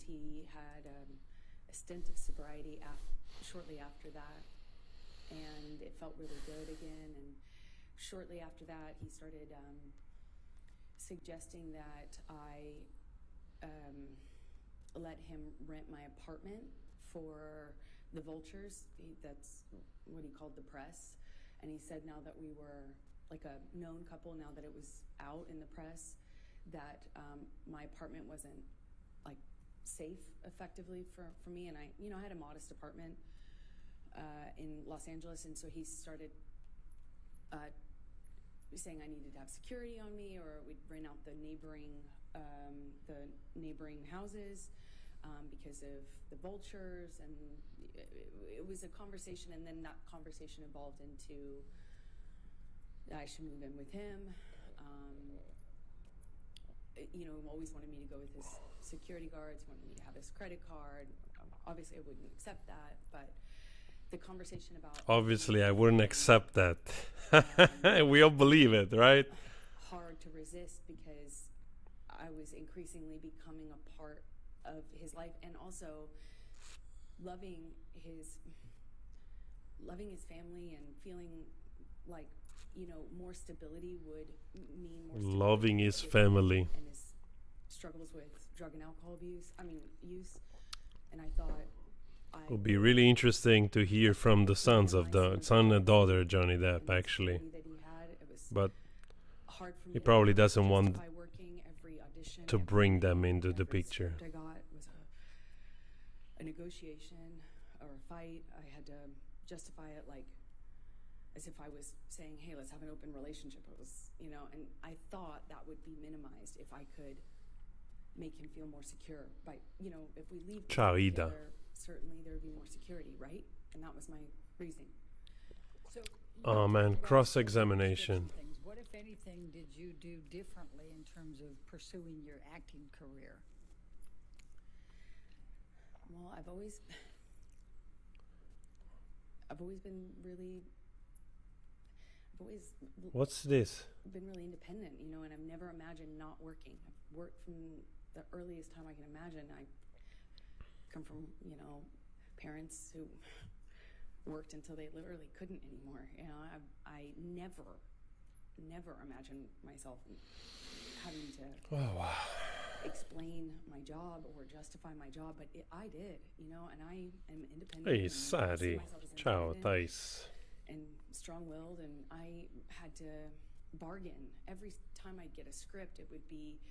he had a stint of sobriety shortly after that, and it felt really good again. And shortly after that, he started suggesting that I let him rent my apartment for the vultures. That's what he called the press. And he said now that we were like a known couple, now that it was out in the press, that my apartment wasn't like safe effectively for me. And I had a modest apartment in Los Angeles, and so he started saying I needed to have security on me, or we'd rent out the neighboring houses because of the vultures. And it was a conversation, and then that conversation evolved into I should move in with him. Always wanted me to go with his security guards, wanted me to have his credit card. Obviously, I wouldn't accept that, but the conversation about... Obviously, I wouldn't accept that. We all believe it, right? Hard to resist because I was increasingly becoming a part of his life, and also loving his family and feeling like, more stability would mean more stability. Loving his family. And his struggles with drug and alcohol use. And I thought it would be really interesting to hear from the sons of the son and daughter Johnny Depp, actually. But he probably doesn't want to bring them into the picture. I got was a negotiation or a fight. I had to justify it like as if I was saying, hey, let's have an open relationship. It was, and I thought that would be minimized if I could make him feel more secure. By, if we leave together, certainly there would be more security, right? And that was my reasoning. So, oh man, cross-examination. What, if anything, did you do differently in terms of pursuing your acting career? Well, I've always been really... What's this? Been really independent, and I've never imagined not working. I've worked from the earliest time I can imagine. I come from, parents who worked until they literally couldn't anymore. I never imagined myself having to explain my job or justify my job, but I did, and I am independent. Hey, Sari. Ciao, Thais. And strong-willed, and I had to bargain. Every time I'd get a script, it would be,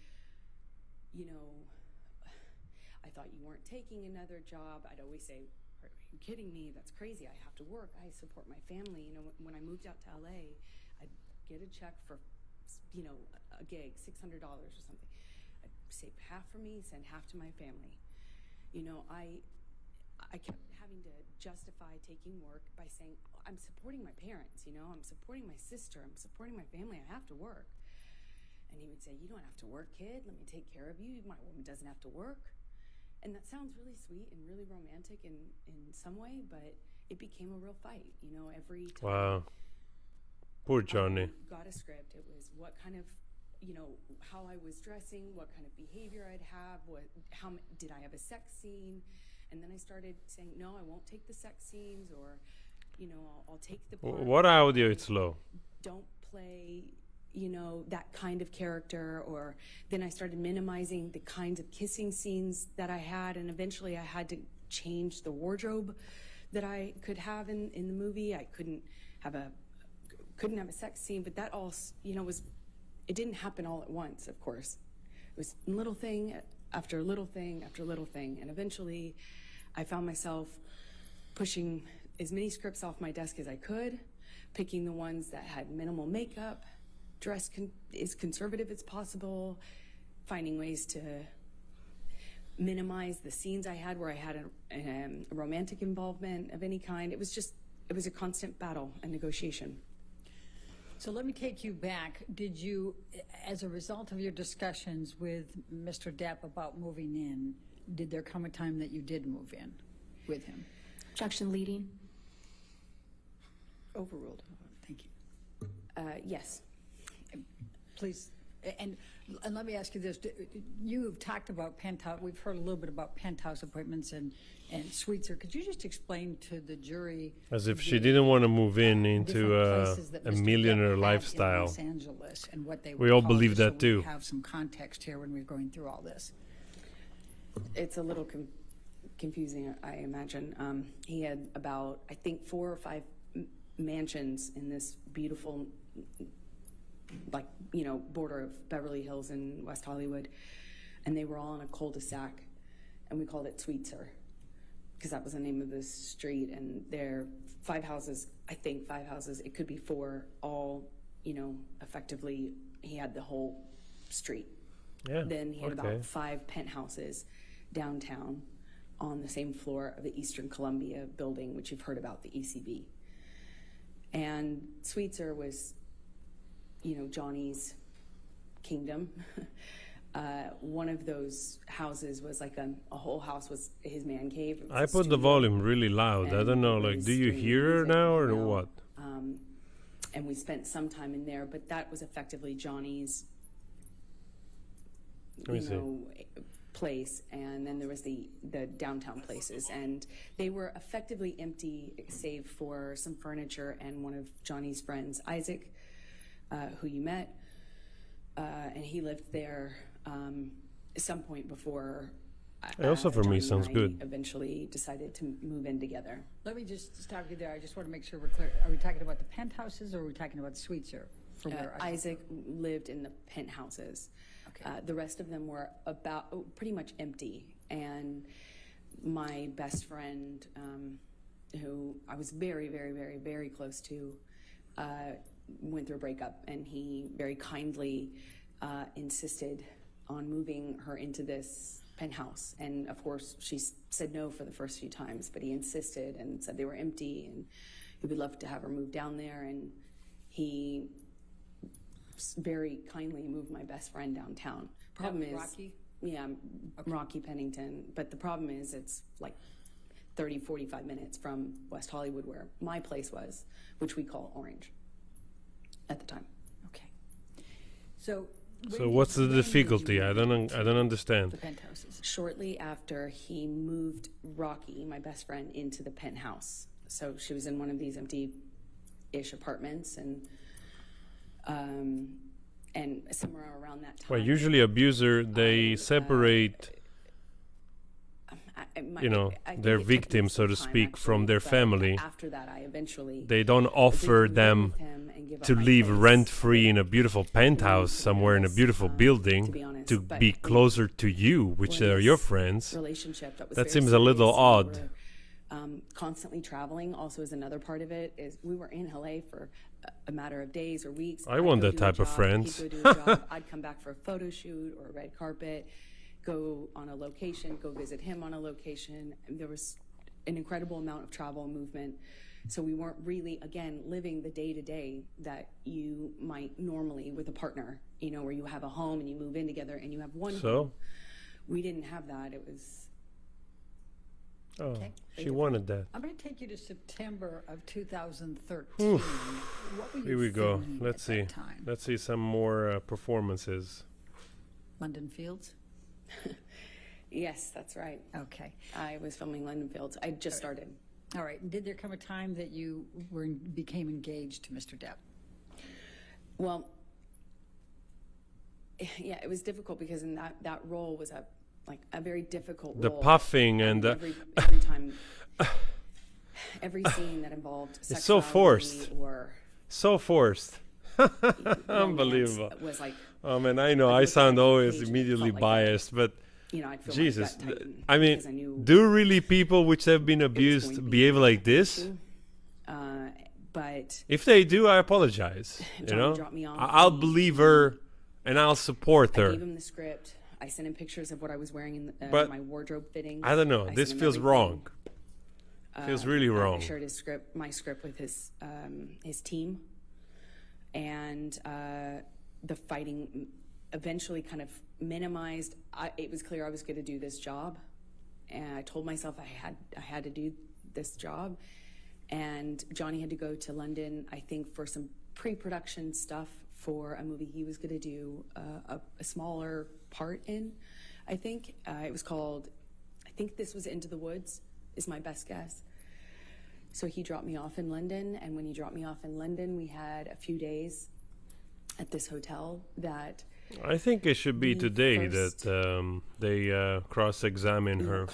I thought you weren't taking another job. I'd always say, are you kidding me? That's crazy. I have to work. I support my family. When I moved out to LA, I'd get a check for, a gig, $600 or something. I'd save half for me, send half to my family. I kept having to justify taking work by saying, I'm supporting my parents, I'm supporting my sister, I'm supporting my family, I have to work. And he would say, you don't have to work, kid, let me take care of you, my woman doesn't have to work. And that sounds really sweet and really romantic in some way, but it became a real fight, every time. Wow. Poor Johnny. I got a script, it was what kind of, how I was dressing, what kind of behavior I'd have, did I have a sex scene? And then I started saying, no, I won't take the sex scenes, or, I'll take the part. What audio it's low? Don't play, that kind of character. Or then I started minimizing the kinds of kissing scenes that I had, and eventually I had to change the wardrobe that I could have in the movie. I couldn't have a sex scene, but that all, it didn't happen all at once, of course. It was little thing after little thing after little thing, and eventually I found myself pushing as many scripts off my desk as I could, picking the ones that had minimal makeup, dress as conservative as possible, finding ways to minimize the scenes I had where I had a romantic involvement of any kind. It was a constant battle and negotiation. So let me take you back. Did you, as a result of your discussions with Mr. Depp about moving in, did there come a time that you did move in with him? Objection leading. Overruled. Thank you. Yes. Please And let me ask you this. You've talked about penthouse, we've heard a little bit about penthouse appointments and suites. Could you just explain to the jury? As if she didn't want to move into different places that a Mr. millionaire Depp had lifestyle. in Los Angeles and what they We would all call, believe just that so too. we have some context here when we're going through all this. It's a little confusing, I imagine. He had about, I think, 4 or 5 mansions in this beautiful, like, you know, border of Beverly Hills and West Hollywood, and they were all on a cul-de-sac, and we called it Sweetser because that was the name of this street. And there 5 houses, I think 5 houses, it could be 4, all, you know, effectively he had the whole street. Yeah. Then he had okay. about 5 penthouses downtown on the same floor of the Eastern Columbia building, which you've heard about, the ECB. And Sweetser was, you know, Johnny's kingdom. One of those houses was like a whole house was his man cave. It was I a put the studio, volume really loud. I and don't know, it like, was do you doing hear her music, now or you know, what? And we spent some time in there, but that was effectively Johnny's, Let me see. place. And then there was the downtown places, and they were effectively empty save for some furniture and one of Johnny's friends, Isaac, who you met, and he lived there at some point before. Also for me Johnny sounds and I good. eventually decided to move in together. Let me just stop you there. I just want to make sure we're clear. Are we talking about the penthouses or are we talking about suites here? For where Isaac lived in the penthouses. Okay. The rest of them were pretty much empty. And my best friend, who I was very, very, very, very close to, went through a breakup, and he very kindly insisted on moving her into this penthouse. And of course, she said no for the first few times, but he insisted and said they were empty and he would love to have her move down there. And he very kindly moved my best friend downtown. Problem is, Rocky? yeah, Rocky Pennington. But the problem is it's like 30, 45 minutes from West Hollywood where my place was, which we call Orange at the time. Okay. So What's the when did you difficulty? I move don't understand. the penthouses? Shortly after he moved Rocky, my best friend, into the penthouse. So she was in one of these empty-ish apartments, and somewhere around that time. Well, usually abuser, they separate, their victim, so to speak, from their family. After that, I eventually They don't offer them to live rent-free in a beautiful penthouse somewhere in a beautiful building to be closer to you, which are your friends. Relationship that was That very seems a little serious. odd. We were, constantly traveling also is another part of it. Is we were in LA for a matter of days or weeks. I want that type of friends. He'd go do a job. I'd come back for a photo shoot or a red carpet, go on a location, go visit him on a location. And there was an incredible amount of travel and movement. So we weren't really, again, living the day-to-day that you might normally with a partner, where you have a home and you move in together and you have one home. We didn't have that. It was... Oh, Okay. she wanted that. I'm going to take you to September of 2013. What were you Here we go. filming Let's at see. that time? Let's see some more performances. London Fields? Yes, that's right. Okay. I was filming London Fields. I just started. All right. And did there come a time that you became engaged to Mr. Depp? Well, yeah, it was difficult because in that role was a very difficult role. The puffing and the... every time, every scene that involved sexuality It's so forced. or So forced. Unbelievable. romance was like, Oh man, I know I look sound at the always page and it immediately felt like biased, but I'd feel Jesus, my gut tighten I because I mean, knew do really people which have been going to abused be behave like this? but If they do, I apologize. Johnny dropped me off. I'll believe her and I'll support I her. gave him the script. I sent him pictures of what I was wearing in But my wardrobe fittings. I don't know. I This sent him feels everything. wrong. Feels really wrong. I shared my script with his team, and the fighting eventually kind of minimized. It was clear I was going to do this job, and I told myself I had to do this job. And Johnny had to go to London, I think, for some pre-production stuff for a movie he was going to do a smaller part in, I think. It was called, I think this was Into the Woods, is my best guess. So he dropped me off in London, and when he dropped me off in London, we had a few days at this hotel that... I think it should be today first, that they cross-examine her.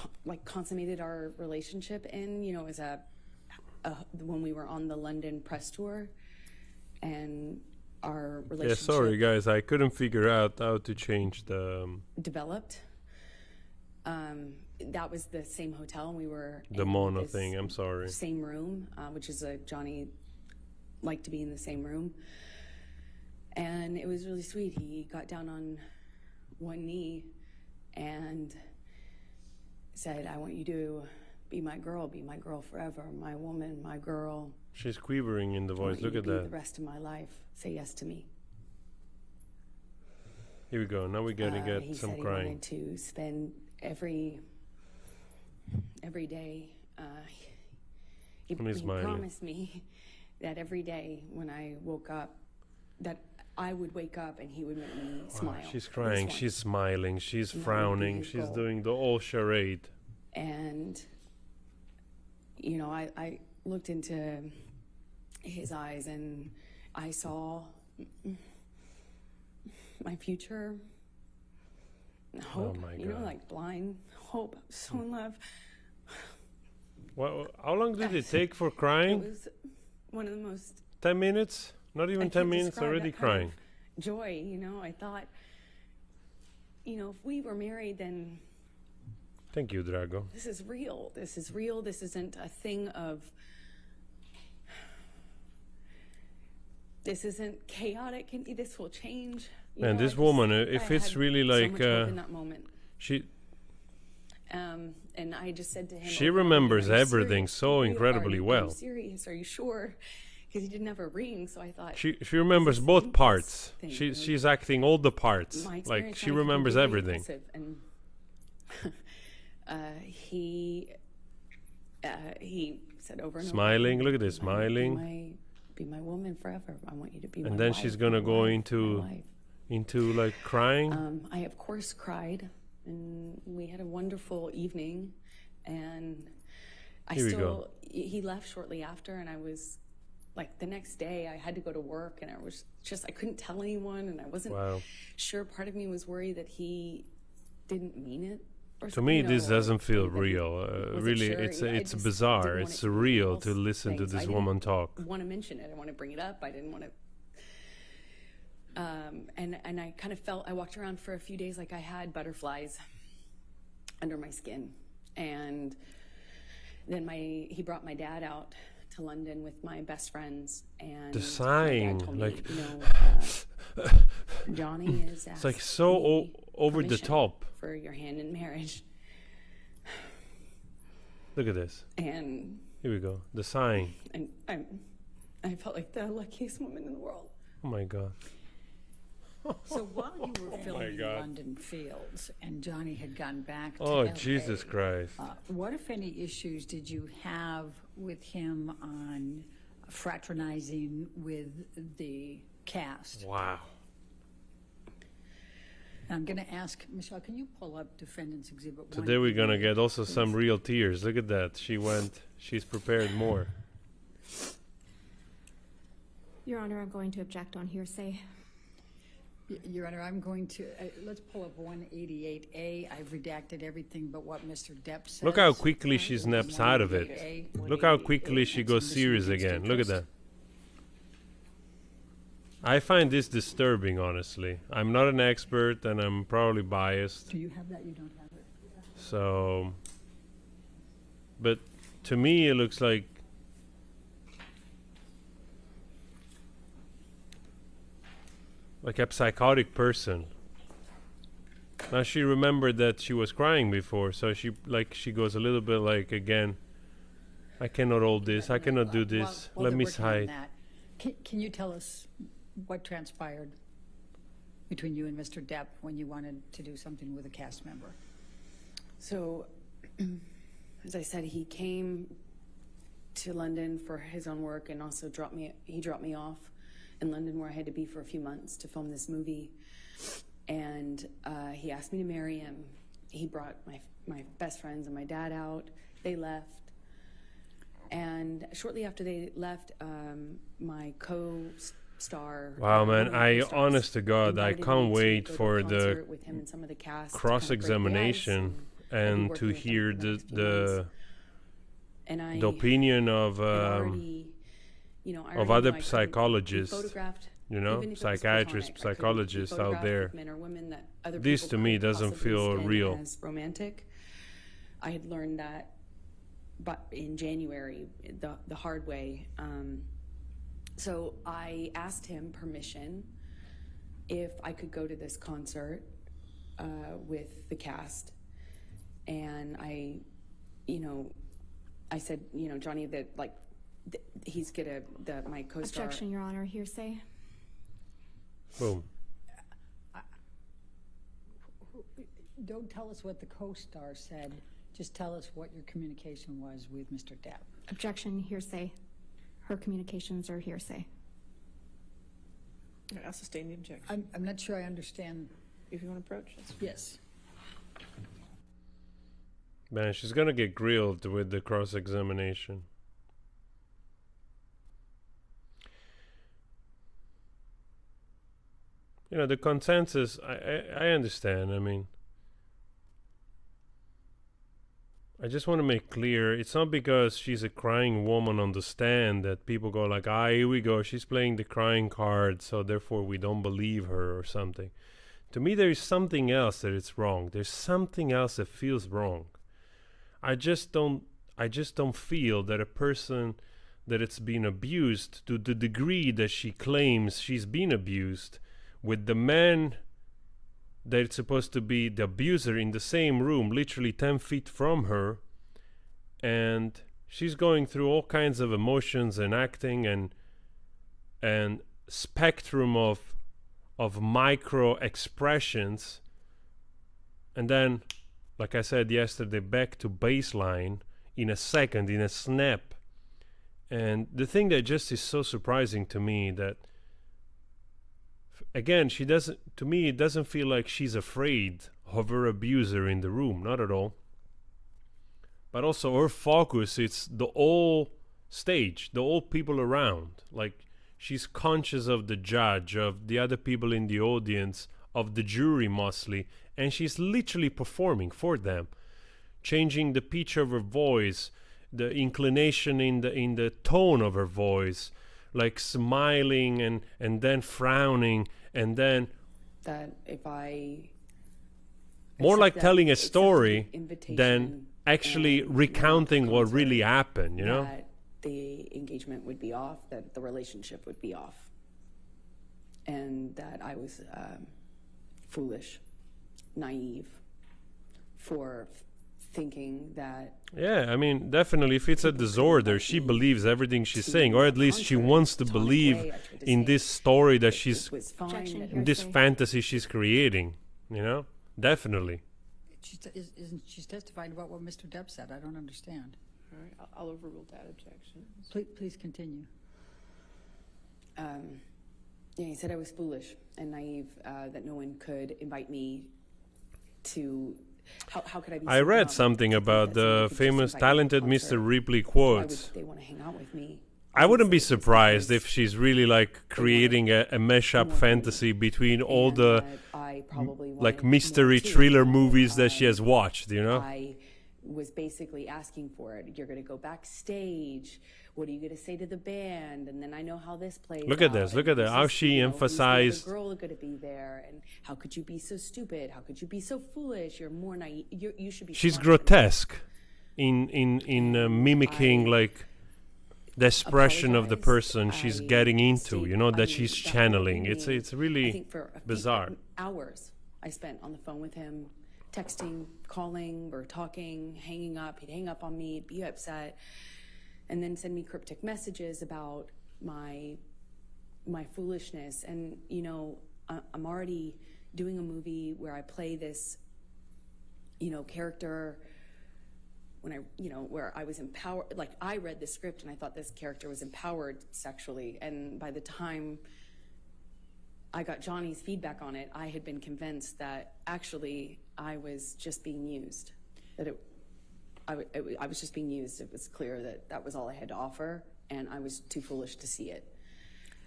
Consummated our relationship in, as when we were on the London press tour, and our relationship... Yeah, sorry guys, I couldn't figure out how to change the... developed. That was the same hotel, and we were The in mono this thing, I'm sorry. same room, which is Johnny liked to be in the same room. And it was really sweet. He got down on one knee and said, I want you to be my girl forever, my woman, my girl. She's quivering in the voice, look at be that. The rest of my life, say yes to me. Here we go, now we're gonna get he some said crying. He wanted to spend every day, he promised me that every day when I woke up, that I would wake up and he would make me smile. She's crying, she's smiling, she's frowning, she's goal. doing the whole charade. And, I looked into his eyes and I saw my future, hope, Oh my God. like blind hope. I'm so in love. Well, how long did it take for It crying? was one of the most 10 minutes? Not even I 10 can't minutes, describe already that kind crying. of joy, I thought, if we were married, then Thank you, Drago. this is real. This is real. This isn't a thing of, this isn't chaotic. This will change. And this woman, if it's had really so like, much hope in that moment. she And I just said to him, She over and over remembers again, "Are you everything serious? so incredibly Are well. you serious? Are you sure? Because he didn't have a ring, so I thought she remembers this is both this parts. thing, She's acting all the parts. my Like experience she Johnny can be remembers really everything. impulsive, and he said over and Smiling, over, look at this, smiling. Be my woman forever. I want you to be my And then wife, she's gonna my go life, into- my life." Into like crying. I of course cried, and we had a wonderful evening, and Here we go. he left shortly after, and I was like, the next day I had to go to work, and I couldn't tell anyone, and I wasn't Wow. sure. Part of me was worried that he didn't mean it. Or To me, this or doesn't feel that he real. wasn't Really, sure. it's I just bizarre. didn't want It's it to be surreal false to listen to things. I this didn't woman talk. want to mention it. I want to bring it up. I didn't want to. And I kind of felt, I walked around for a few days like I had butterflies under my skin. And then he brought my dad out to London with my best friends. And The my dad sighing, told like- me, Johnny is It's like so over the top. for your hand in marriage. Look at this. And Here we go. The sighing. I felt like the luckiest woman in the world. Oh my God. So while you were filming God. London Fields and Johnny had gone back to Oh, LA, Jesus Christ. what, if any, issues did you have with him on fraternizing with the cast? Wow. I'm going to ask, Michelle, can you pull up Defendant's Exhibit 1? Today we're gonna get also some real tears. Look at that. She's prepared more. Your Honor, I'm going to object on hearsay. Your Honor, I'm going to, let's pull up 188A. I've redacted everything but what Mr. Depp says. Look how quickly she snaps out of it. 188A, Look how quickly 188A, she and goes submission serious against again. Look at interest. that. I find this disturbing, honestly. I'm not an expert and I'm probably biased. Do you have that? You don't have it? So, but to me, it looks like a psychotic person. Now she remembered that she was crying before, so she goes a little bit like, again, I cannot hold this, I cannot do this, While let they're me working on hide. that, Can you tell us what transpired between you and Mr. Depp when you wanted to do something with a cast member? So, as I said, he came to London for his own work and also dropped me off in London where I had to be for a few months to film this movie. And he asked me to marry him. He brought my best friends and my dad out. They left. And shortly after they left, my co-star... Wow, man, honest to God, I can't wait for the cross-examination and to hear the opinion of other psychologists, psychiatrists, psychologists out there. This to me doesn't feel real. Romantic. I had learned that but in January, the hard way. So I asked him permission if I could go to this concert with the cast. And I said, Johnny, that he's my co-star. Objection, Your Honor. Hearsay. Boom. Don't tell us what the co-star said. Just tell us what your communication was with Mr. Depp. Objection, hearsay. Her communications are hearsay. I'll sustain the objection. I'm not sure I understand. If you want to approach us. Yes. Man, she's gonna get grilled with the cross-examination. The consensus, I understand. I mean, I just want to make clear, it's not because she's a crying woman on the stand that people go like, here we go, she's playing the crying card, so therefore we don't believe her or something. To me, there is something else that it's wrong. There's something else that feels wrong. I just don't feel that a person that it's been abused to the degree that she claims she's been abused, with the man that it's supposed to be the abuser in the same room, literally 10 feet from her, and she's going through all kinds of emotions and acting and spectrum of micro expressions, and then, like I said yesterday, back to baseline in a second, in a snap. And the thing that just is so surprising to me that, again, to me, it doesn't feel like she's afraid of her abuser in the room, not at all. But also her focus, it's the whole stage, the whole people around. Like, she's conscious of the judge, of the other people in the audience, of the jury mostly, and she's literally performing for them, changing the pitch of her voice, the inclination in the tone of her voice, like smiling and then frowning, and then that if I more like telling a story than actually recounting what really happened, that the engagement would be off, that the relationship would be off, and that I was foolish, naive for thinking that... Yeah, I mean, definitely, if it's a disorder, she believes everything she's saying, or at least she wants to believe in this story that she's, in this fantasy she's creating, Definitely. She's testified about what Mr. Depp said. I don't understand. All right, I'll overrule that objection. Please continue. He said I was foolish and naive, that no one could invite me to... How could I be? I read something about the famous talented Mr. Ripley quotes. Why would they want to hang out with me? I wouldn't be surprised if she's really like creating a mashup fantasy between all the like mystery thriller movies that she has watched, I was basically asking for it. You're going to go backstage. What are you going to say to the band? And then I know how this plays. Look at this. Look at that. How she emphasized. The girl is going to be there, and how could you be so stupid? How could you be so foolish? You're more naive. You should be. She's grotesque in mimicking like the expression of the person she's getting into. That she's channeling. It's really bizarre. Hours I spent on the phone with him, texting, calling, or talking, hanging up. He'd hang up on me, he'd be upset, and then send me cryptic messages about my foolishness. And I'm already doing a movie where I play this character when where I was empowered. Like, I read the script and I thought this character was empowered sexually, and by the time I got Johnny's feedback on it, I had been convinced that actually I was just being used, that I was just being used. It was clear that that was all I had to offer, and I was too foolish to see it.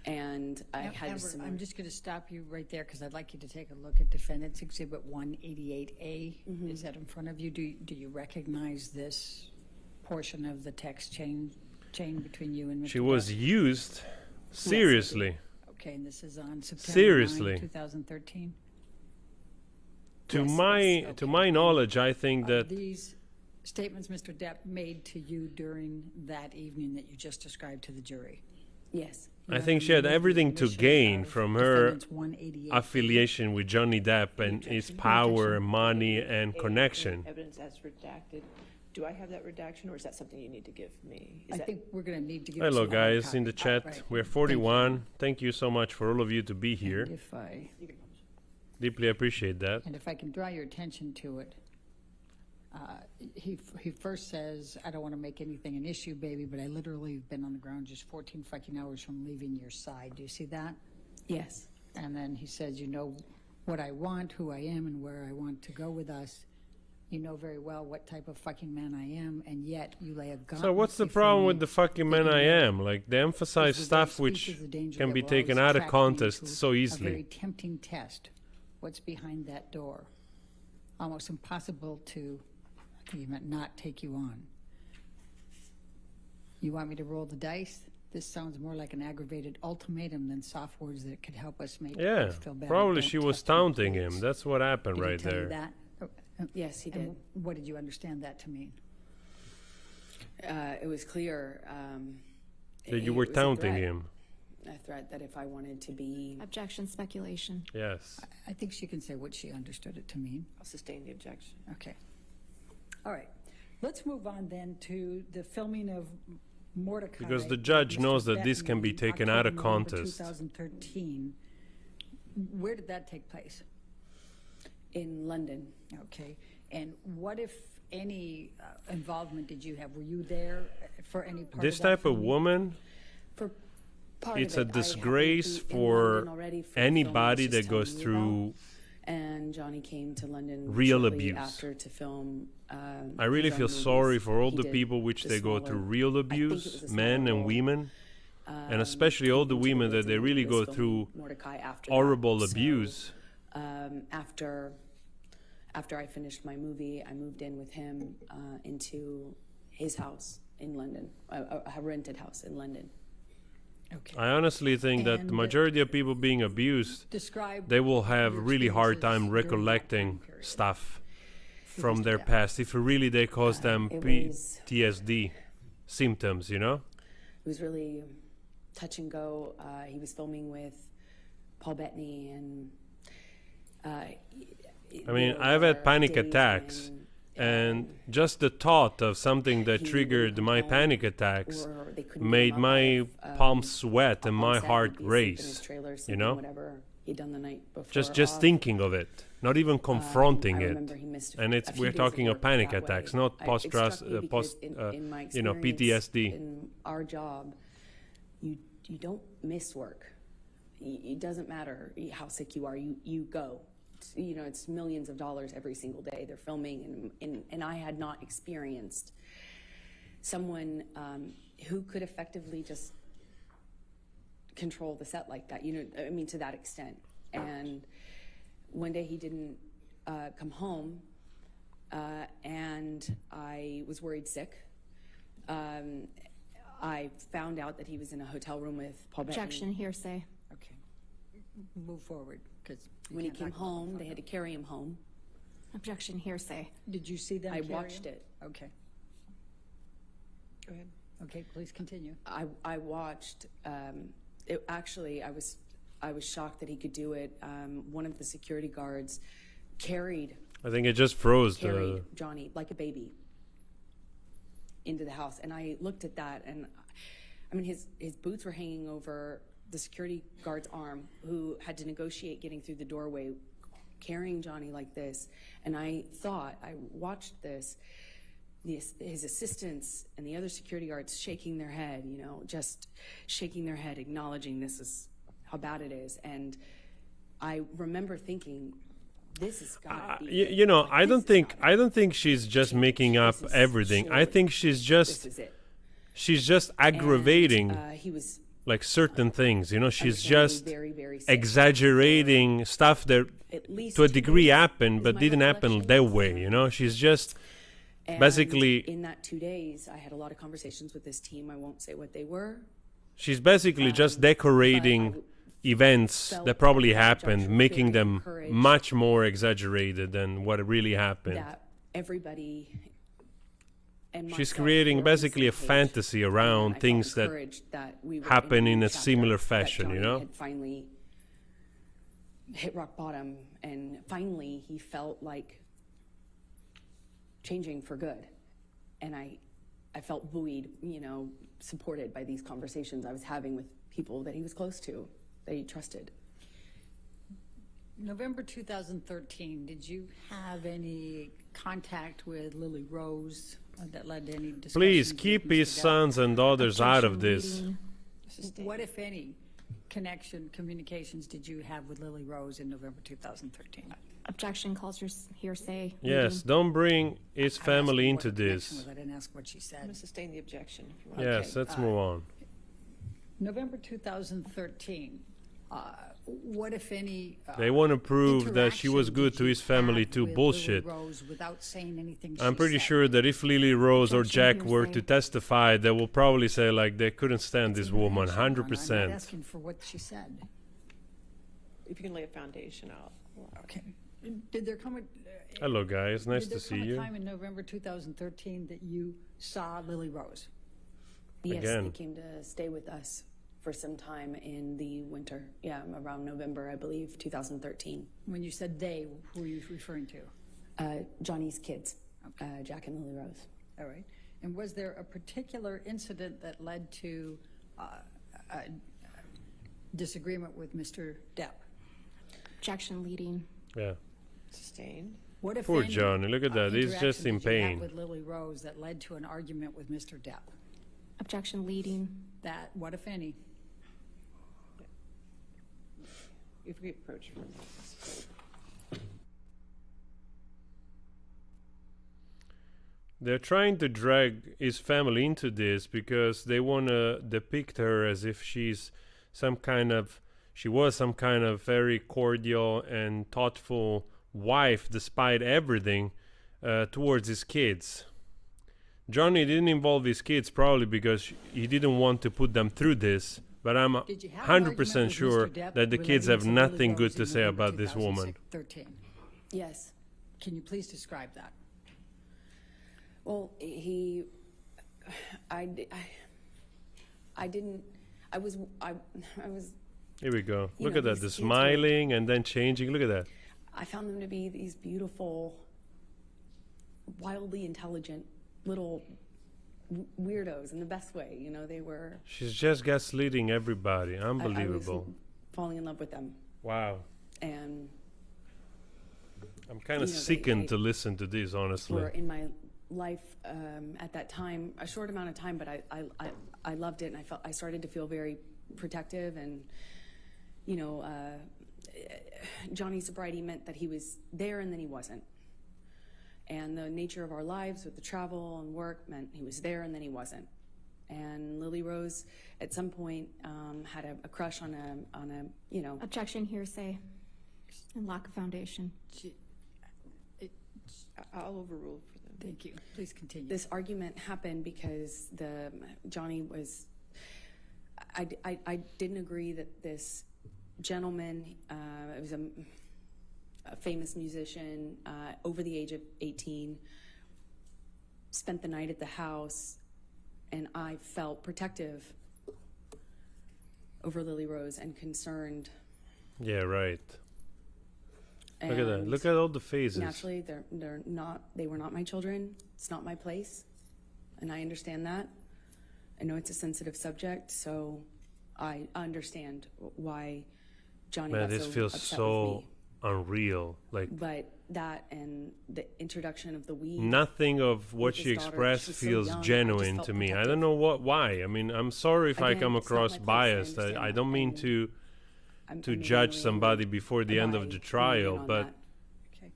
And I had Amber, some. I'm just going to stop you right there because I'd like you to take a look at Defendant's Exhibit 188A. Is that in front of you? Do you recognize this portion of the text chain between you and Mr. She was Depp? used seriously. Okay, and this is on September Seriously. 9, 2013. To Yes, my knowledge, I think Are that these statements Mr. Depp made to you during that evening that you just described to the jury? Yes. You I have think any she had movie everything to admission gain of from her Defendant's 188? affiliation with Johnny Depp and his power, money, and connection. Evidence as redacted. Do I have that redaction, or is that something you need to give me? Is I that- think we're going to need to get Hello, some hard guys, in the copy. chat. Right. We're 41. Thank you so much for all of you to be here. And if I Deeply appreciate that. And if I can draw your attention to it, he first says, I don't want to make anything an issue, baby, but I literally have been on the ground just 14 fucking hours from leaving your side. Do you see that? Yes. And then he says, you know what I want, who I am, and where I want to go with us. You know very well what type of fucking man I am, and yet you lay a gun. So what's the problem with the fucking man I am? Like, they emphasize stuff which can be taken out of context so A very easily. tempting test. What's behind that door? Almost impossible to even not take you on. You want me to roll the dice? This sounds more like an aggravated ultimatum than soft words that could help us make Yeah, us feel better. probably Don't she was touch me, taunting please. him. That's what happened Did he right tell you there. that? Yes, he And did. what did you understand that to mean? It was clear That you it were was a taunting threat. him. A threat that if I wanted to be Objection, speculation. Yes. I think she can say what she understood it to mean. I'll sustain the objection. Okay. All right. Let's move on then to the filming of Mordecai. Because the judge Mr. knows that this Bettman can be in taken out of October, November context. 2013. Where did that take place? in London. Okay. And what, if any, involvement did you have? Were you there for any part This of that type of filming? woman, For part it's of a it, I happened to disgrace be in for London already for the film anybody I was that just goes telling you through about. And Johnny came to London real shortly abuse. after to film. I really his feel own sorry movies. for all He the did people which the they go smaller- through real I think it abuse, was a men smaller and role. women, and especially all the into women that woods they and really was go filming through Mordecai after horrible that. So, abuse. After I finished my movie, I moved in with him into his house in London, a rented house in London. Okay. I honestly think that the And- majority of people being abused, Describe. they will have your really hard time experiences during that recollecting time period. stuff from Mr. their Depp. past. If really they cause them It was- PTSD symptoms, you know? It was really touch and go. He was filming with Paul Bettany, and I mean, I've had panic attacks, and just the thought of something that he would triggered come my home, panic attacks or they couldn't get made him up my out of, palms sweat and on my set. heart He'd be asleep in his race. trailer, You sleeping know? whatever he'd done the night before. Just off. thinking of it, not even confronting I it. remember he missed And a few we're days talking of of work panic that attacks, way. not It post-stress, struck me because in my experience, PTSD. in our job, you don't miss work. It doesn't matter how sick you are. You go. You know, it's millions of dollars every single day they're filming, and I had not experienced someone who could effectively just control the set like that. You know, I mean, to that extent. And one day he didn't come home, and I was worried sick. I found out that he was in a hotel room with Paul Bettany. Objection, hearsay. Okay. Move forward, because. When he came home, they had to carry him home. Objection, hearsay. Did you see them I carry watched him? it. Okay. Go ahead. Okay, please continue. I watched. It actually, I was shocked that he could do it. One of the security guards carried I think it just froze the. Johnny like a baby into the house, and I looked at that, and I mean, his boots were hanging over the security guard's arm, who had to negotiate getting through the doorway, carrying Johnny like this. And I watched this, his assistants and the other security guards shaking their head, you know, just shaking their head, acknowledging this is how bad it is. And I remember thinking, this is gotta be you know, I don't think she's just making up This is everything. I surely- think she's this is it. just aggravating And, he was like certain things. You know, she's understandably just very, very sick exaggerating stuff that for at least to a 2 degree days, happened is but my didn't happen recollection. that way. You know, she's just And basically in that 2 days, I had a lot of conversations with this team. I won't say what they were. she's basically just decorating events felt that probably that happened, Joshua making very them encouraged much more exaggerated than what really happened. That everybody and She's myself creating were on the basically a same page. fantasy And I around felt things that encouraged that we were happen the in new a chapter, similar that fashion, you Johnny know? had finally hit rock bottom, and finally he felt like changing for good. And I felt buoyed, you know, supported by these conversations I was having with people that he was close to, that he trusted. November 2013, did you have any contact with Lily Rose that led to any discussions? Please with keep Mr. his Depp? sons and daughters out of Objection this. leading. Sustained. What, if any, communications did you have with Lily Rose in November 2013? Objection calls your hearsay. Yes, leading. don't bring his I'm family asking into what the connection this. was. I didn't ask what she I'm said. going to sustain the objection. If you want. Yes, let's move on. November 2013, what, if any, They want to prove that she was interaction good did to you his family have too. with Bullshit. Lily Rose without saying anything I'm she pretty said? sure that if Lily Rose or Objection, Jack were to hearsay. testify, they will probably say like they couldn't stand this woman, Interaction, Ron. I'm 100%. not asking for what she said. If you can lay a foundation out. Okay. Did there come a... Hello, guys. Nice Did there to see come a you. time in November 2013 that you saw Lily Rose? Yes, Again. they came to stay with us for some time in the winter. Yeah, around November, I believe, 2013. When you said they, who were you referring to? Johnny's kids, Jack and Lily Rose. All right. And was there a particular incident that led to a disagreement with Mr. Depp? Objection leading. Yeah. Sustained. What, if Poor any, Johnny. Look at that. He's just interaction in did you have pain. with Lily Rose that led to an argument with Mr. Depp? Objection leading. That, what if any? If we approach from this. They're trying to drag his family into this because they want to depict her as if she was some kind of very cordial and thoughtful wife despite everything towards his kids. Johnny didn't involve his kids probably because he didn't want to put them through this, but I'm Did you have an 100% argument with sure Mr. Depp that the kids have relating to Lily nothing good Rose to in say November about this woman. 2013? Yes. Can you please describe that? Well, I was Here we go. You Look know, at that. these The kids were- smiling and then changing. Look at that. I found them to be these beautiful, wildly intelligent little weirdos in the best way. You know, they were. She's just gaslighting everybody. I was Unbelievable. falling in love with them, Wow. and I'm kind You of know, they- sickened they to listen to this, honestly. were in my life at that time, a short amount of time, but I loved it, and I started to feel very protective, and you know, Johnny's sobriety meant that he was there and then he wasn't. And the nature of our lives with the travel and work meant he was there and then he wasn't. And Lily Rose, at some point, had a crush on a you know. Objection hearsay and lack of foundation. I'll overrule for them. Thank you. Please continue. This argument happened because Johnny was. I didn't agree that this gentleman, it was a famous musician, over the age of 18, spent the night at the house, and I felt protective over Lily Rose and concerned. Yeah, right. Look at that. And Look at all the phases. naturally, they were not my children. It's not my place, and I understand that. I know it's a sensitive subject, so I understand why Johnny Man, got this so feels upset with so me. unreal. Like But that and the introduction of the weed. nothing of what with she his daughter, expressed she was so feels young, I just genuine felt to me. I protective. don't know why. I mean, I'm sorry if I Again, come it's not across my place, I biased. understand I that, don't mean and to to maybe judge really somebody before the end of advise the leaning trial, on but that. Okay.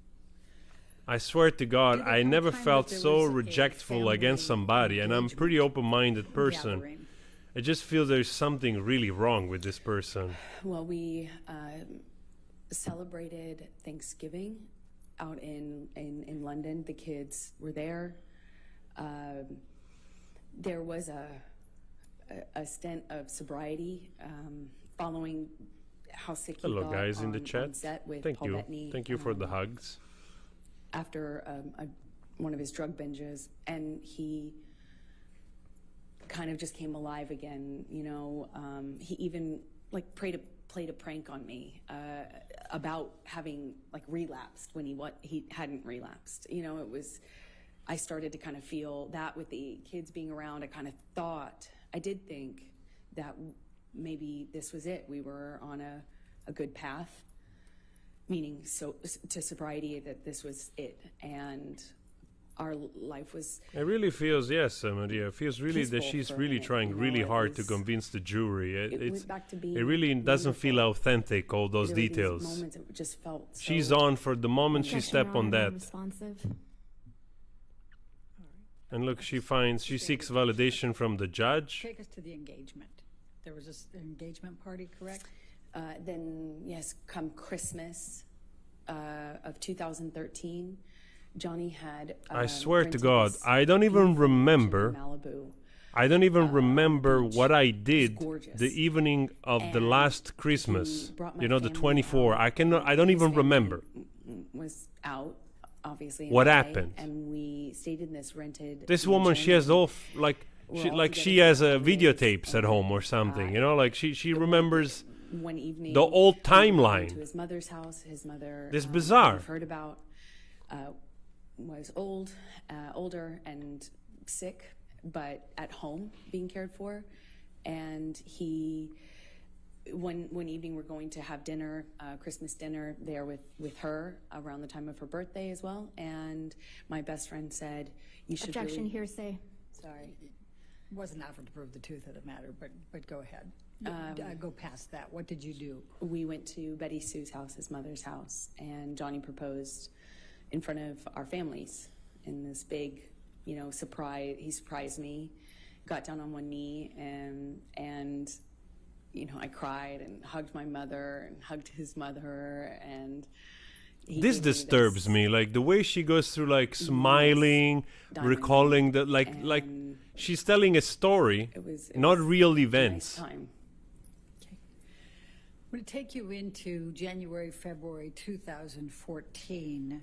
I swear to God, Did there I come a never time that felt there so was a rejectful against family somebody, and I'm a pretty engagement open-minded person. gathering? I just feel there's something really wrong with this person. Well, we celebrated Thanksgiving out in London. The kids were there. There was a stint of sobriety following how sick he Hello, got guys in the on chat. set with Thank Paul you. Bettany, Thank you for the hugs. after one of his drug binges, and he kind of just came alive again. You know, he even like played a prank on me about having like relapsed when he hadn't relapsed. You know, I started to kind of feel that with the kids being around. I did think that maybe this was it. We were on a good path, meaning to sobriety, that this was it, and our life was. It really feels, yes, Maria, it feels really that peaceful she's for a really minute, trying you know, really it hard to was- convince the jury. It went back to being It really doesn't feel wonderful. authentic, all those There were these details. moments that just felt She's so- on for the moment she Objection, step Your on Honor, that. non-responsive. And look, she seeks validation from the judge. Take us to the engagement. There was an engagement party, correct? Then, yes, come Christmas of 2013, Johnny had. I swear to rented God, this I don't even beautiful mansion remember. in Malibu. I don't even remember beach. what I It was did gorgeous. the evening of the And last Christmas. he brought my You know, the family 24. out, I don't and his even family remember. Was out, obviously. in What LA, happened? And we stayed in this rented. This woman, she mansion. has all We're all like she together has for videotapes at holidays, home or and, something. You know, like she remembers. One evening, the old we went timeline. to his mother's house. His mother, This bizarre. We've heard about, was older and sick, but at home being cared for. And one evening we're going to have dinner, Christmas dinner there with her around the time of her birthday as well. And my best friend said, "You should." Objection, really, hearsay. Sorry. Wasn't offered to prove the truth of the matter, but go ahead. Go past that. What did you do? We went to Betty Sue's house, his mother's house, and Johnny proposed in front of our families in this big, surprise. He surprised me, got down on one knee, and I cried and hugged my mother and hugged his mother, and This disturbs me, like the way she goes through, like smiling, diamond recalling the like and she's telling a story, it was not real a nice events. time. I'm going to take you into January, February 2014.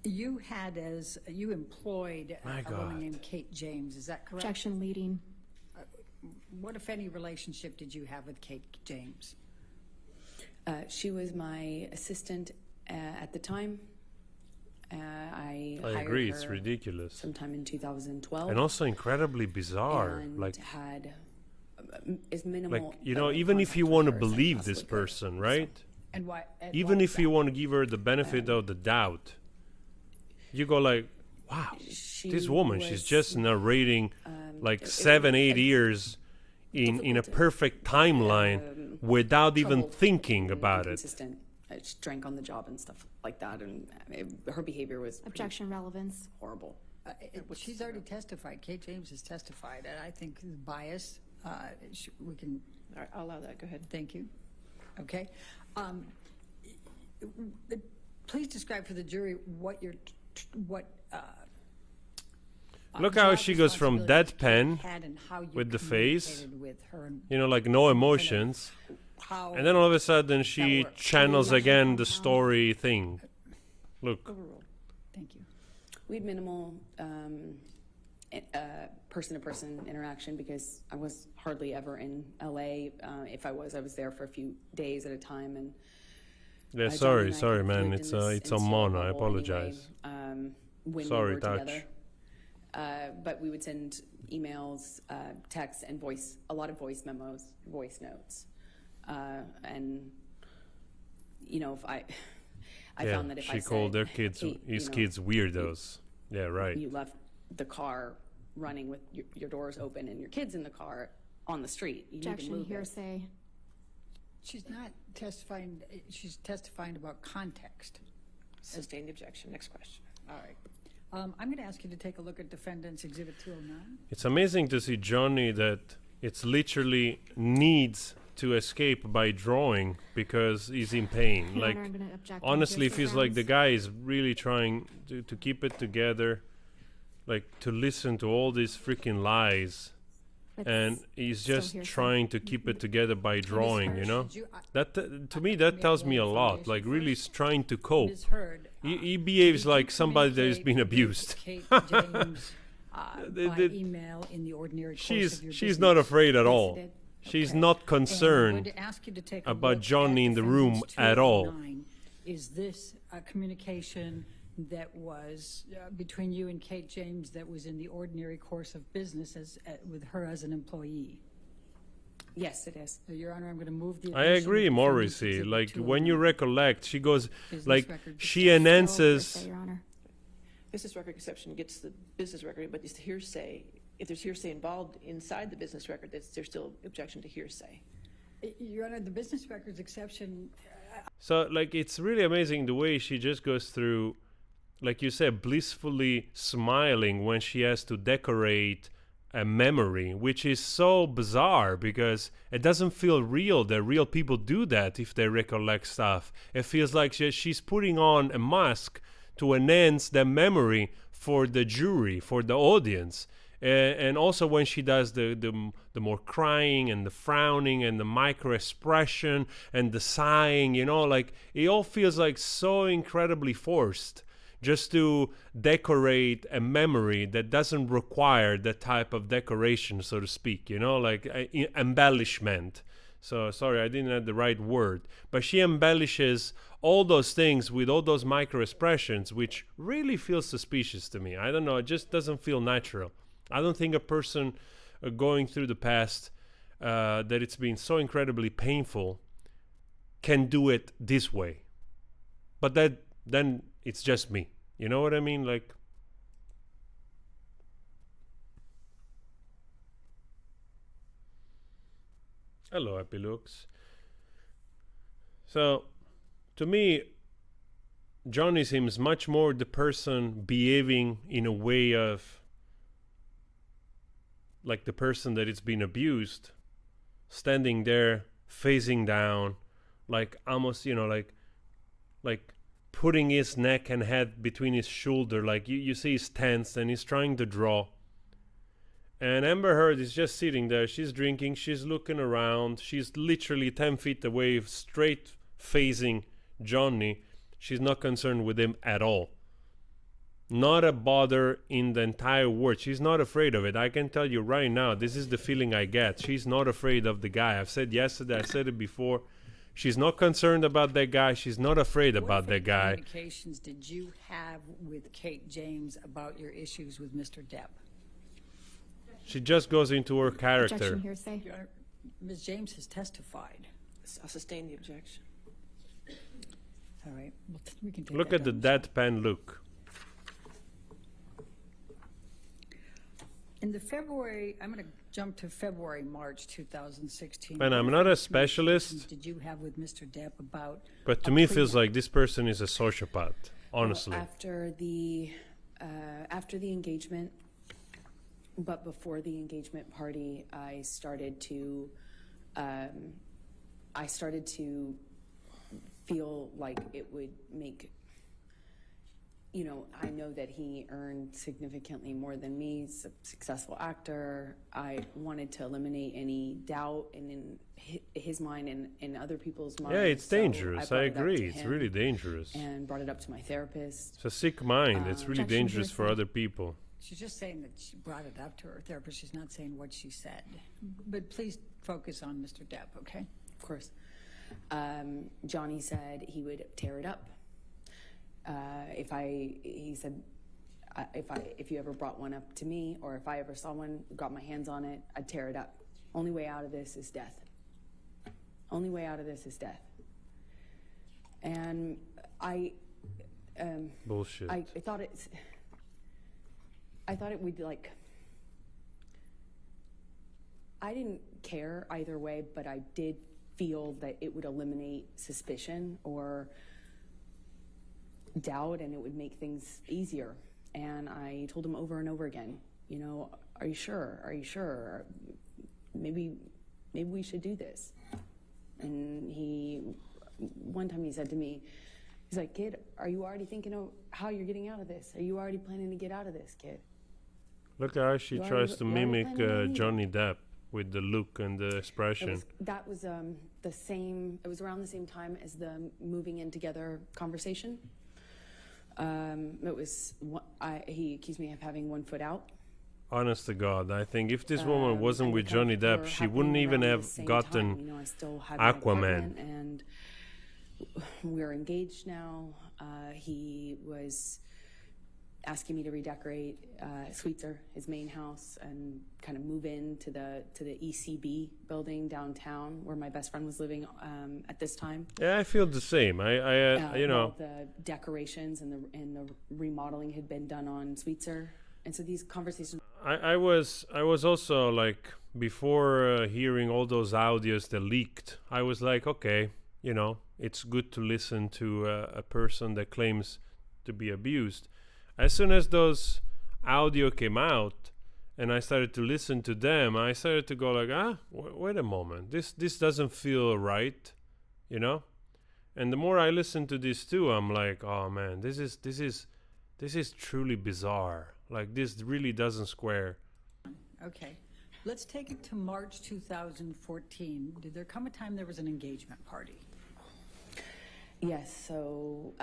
You employed My a God. woman named Kate James. Is that correct? Objection, leading. What, if any, relationship did you have with Kate James? She was my assistant at the time. I I hired agree, it's her ridiculous. sometime in 2012. And also incredibly bizarre. and Like had as minimal. even if you contact want to with her as I believe this possibly could. person, right? And why? and Even why if is you that? want to give her the benefit of the doubt, you go like, wow, She this woman, she's was, just narrating like it 7, was 8 a years in a difficult, perfect timeline without even troubled thinking and about it. inconsistent. She drank on the job and stuff like that, and her behavior was pretty Objection, relevance. horrible. She's already testified. Kate James has testified, and I think the bias. We can. All right, I'll allow that. Go ahead. Thank you. Okay. Please describe for the jury what Look how job she goes from responsibilities Kate deadpan had and how you with the face, communicated with her and You know, like no emotions. how And then all of a sudden she works. channels Objection, again the compound. story thing. Look, Overruled. Thank you. We had minimal person-to-person interaction because I was hardly ever in LA. If I was there for a few days at a time. And yeah, Johnny sorry, and I sorry, lived man. in It's this it's on insular mono. I bubble anyway, apologize. when Sorry, we were Touch. together. But we would send emails, texts, and a lot of voice memos, voice notes. And, if I Yeah, found that if I she said, called their kids, "Hey, his kids, weirdos. Yeah, right. you left the car running with your doors open and your kids in the car on the street. You need to Objection, move it." hearsay. She's not testifying, she's testifying about context. Sustain the objection. Next question. All right. I'm going to ask you to take a look at Defendant's Exhibit 209. It's amazing to see Johnny that it's literally needs to escape by drawing because he's in pain. Your Like, Honor, I'm gonna object on honestly, it hearsay feels like the grounds. guy is really trying to keep it together, like to listen to all these freaking lies. It's And he's still just hearsay. trying to keep it together by drawing, you know? Should you- That to me, that May I tells lay me a the lot. foundation Like, really first? trying to cope. Ms. Heard, He behaves did you like somebody that has been communicate abused. with Kate James by The- email in the ordinary course of your business? She's not afraid at Yes, all. I did. She's Okay. not And I'm concerned. going to ask you to take a about look Johnny at in the room Defendant's at all. 209. Is this a communication that was between you and Kate James that was in the ordinary course of business with her as an employee? Yes, it is. So, Your Honor, I'm going to move the. I admission agree, of Defendant's Morrissey. Exhibit Like when you 209. recollect, she goes Business like record she disclosed. Still announces. hearsay, Your Honor. Business record exception gets the business record, but it's hearsay. If there's hearsay involved inside the business record, there's still objection to hearsay. Your Honor, the business records exception. So like it's really amazing the way she just goes through, like you said, blissfully smiling when she has to decorate a memory, which is so bizarre because it doesn't feel real that real people do that if they recollect stuff. It feels like she's putting on a mask to enhance the memory for the jury, for the audience. And also when she does the more crying and the frowning and the micro expression and the sighing, you know, like it all feels like so incredibly forced just to decorate a memory that doesn't require that type of decoration, so to speak, you know, like embellishment. So sorry, I didn't have the right word, but she embellishes all those things with all those micro expressions, which really feels suspicious to me. I don't know, it just doesn't feel natural. I don't think a person going through the past that it's been so incredibly painful can do it this way. But then it's just me. You know what I mean? Like, hello, Happy Looks. So, to me, Johnny seems much more the person behaving in a way of like the person that it's been abused, standing there, facing down, like almost, you know, like putting his neck and head between his shoulder, like you see he's tense and he's trying to draw. And Amber Heard is just sitting there, she's drinking, she's looking around, she's literally 10 feet away, straight facing Johnny. She's not concerned with him at all. Not a bother in the entire world. She's not afraid of it. I can tell you right now, this is the feeling I get. She's not afraid of the guy. I've said yesterday, I said it before. She's not concerned about that guy. She's not afraid about that guy. What communications did you have with Kate James about your issues with Mr. Depp? She just goes into her character. Objection hearsay. Your Honor, Ms. James has testified. I'll sustain the objection. All right, well, we can take Look that at the down. deadpan look. In the February, I'm going to jump to February, March 2016. And I'm not a specialist, Did you have with Mr. Depp about? but to me it feels like this person is a sociopath, honestly. Well, after the engagement, but before the engagement party, I started to feel like it would make, you know, I know that he earned significantly more than me. He's a successful actor. I wanted to eliminate any doubt in his mind and in other people's minds. Yeah, it's So dangerous. brought I it up to agree. It's him really dangerous. and brought it up to my therapist. It's a sick mind. It's really Objection dangerous for hearsay. other people. She's just saying that she brought it up to her therapist. She's not saying what she said. But please focus on Mr. Depp, okay? Of course. Johnny said he would tear it up. He said, if you ever brought one up to me, or if I ever saw one, got my hands on it, I'd tear it up. Only way out of this is death. Only way out of this is death. And Bullshit. I thought it would like, I didn't care either way, but I did feel that it would eliminate suspicion or doubt, and it would make things easier. And I told him over and over again, you know, are you sure? Are you sure? Maybe we should do this. And one time he said to me, he's like, kid, are you already thinking of how you're getting out of this? Are you already planning to get out of this, kid? Look how she tries to mimic Johnny Depp with the look and the expression. That was the same, it was around the same time as the moving in together conversation. He accused me of having 1 foot out. Honest to God, I think if this woman wasn't with Johnny Depp, she wouldn't even have gotten You know, I still had my apartment, Aquaman. and we're engaged now. He was asking me to redecorate Sweetser, his main house, and kind of move into the ECB building downtown where my best friend was living at this time. Yeah, I feel the same. You know, the decorations and the remodeling had been done on Sweetser, and so these conversations. I was also like, before hearing all those audios that leaked, I was like, okay, you know, it's good to listen to a person that claims to be abused. As soon as those audio came out and I started to listen to them, I started to go like, wait a moment, this doesn't feel right, you know? And the more I listen to this too, I'm like, oh man, this is truly bizarre. Like, this really doesn't square. Okay. Let's take it to March 2014. Did there come a time there was an engagement party? Yes, so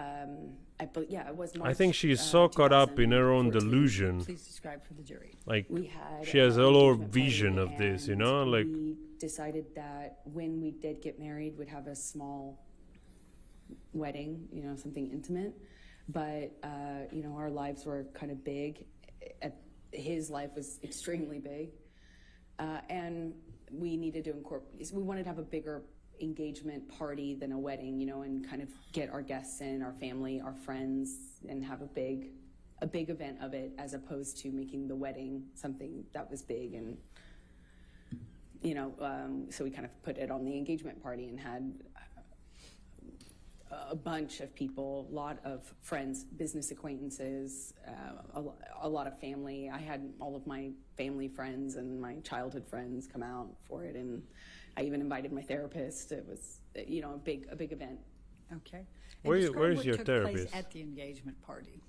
it was March. I think she's so caught up in her own 2014. delusion. Please describe for the jury. Like, We had she has a an lower engagement vision party, of this, you and know? Like, we decided that when we did get married, we'd have a small wedding, you know, something intimate. But you know, our lives were kind of big. His life was extremely big, and we needed to incorporate. We wanted to have a bigger engagement party than a wedding, you know, and kind of get our guests in, our family, our friends, and have a big event of it, as opposed to making the wedding something that was big. And you know, so we kind of put it on the engagement party and had a bunch of people, a lot of friends, business acquaintances, a lot of family. I had all of my family friends and my childhood friends come out for it, and I even invited my therapist. It was, you know, a big event. Okay. Where's Describe your what took therapist? place at the engagement party?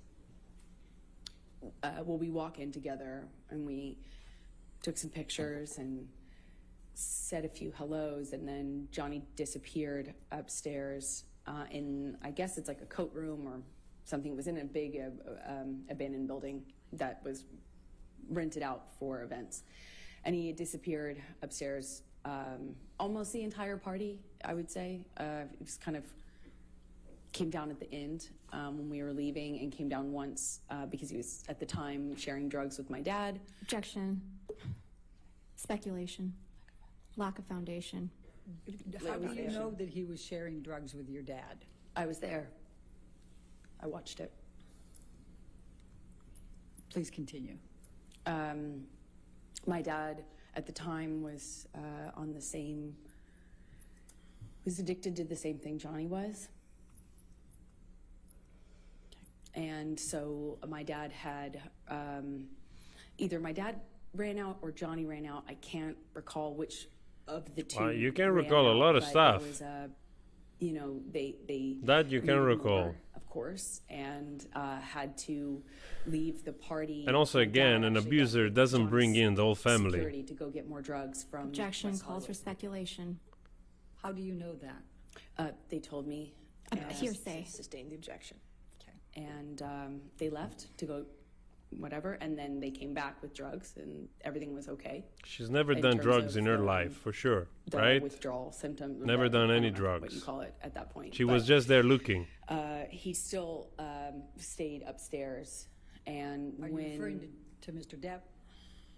Well, we walk in together and we took some pictures and said a few hellos, and then Johnny disappeared upstairs in, I guess it's like a coat room or something. It was in a big abandoned building that was rented out for events. And he had disappeared upstairs almost the entire party, I would say. It was kind of came down at the end when we were leaving, and came down once because he was at the time sharing drugs with my dad. Objection. Speculation. Lack of foundation. How do you know that he was sharing drugs with your dad? I was there. I watched it. Please continue. My dad at the time was was addicted to the same thing Johnny was. And so my dad had, either my dad ran out or Johnny ran out. I can't recall which of the two. You can ran recall a lot of out, but stuff. It was, you know, they That you can needed recall. more, of course, and had to leave the party. And also, My dad again, an actually abuser got doesn't Johnny's bring in the whole family. security to go get more drugs from Objection West calls for Hollywood. speculation. How do you know that? They told me. Hearsay. Sustain the objection. Okay. And they left to go whatever, and then they came back with drugs, and everything was okay. She's never In done terms drugs of, in her life, for sure, The right? withdrawal symptom. Never done I any don't know What drugs. you call it at that point? She But, was just there looking. He still stayed upstairs, and Are when you referring to Mr. Depp?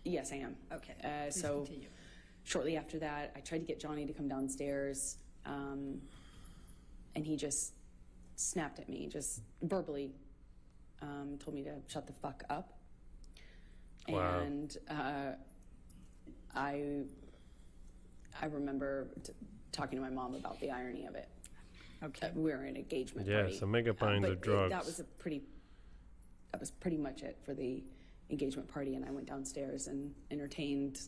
yes, I am. Okay. Please So continue. shortly after that, I tried to get Johnny to come downstairs, and he just snapped at me, just verbally told me to shut the fuck up. Wow. And I remember talking to my mom about the irony of it. Okay. We were in an engagement party. Yes, a mega pint But of drugs. that was pretty much it for the engagement party, and I went downstairs and entertained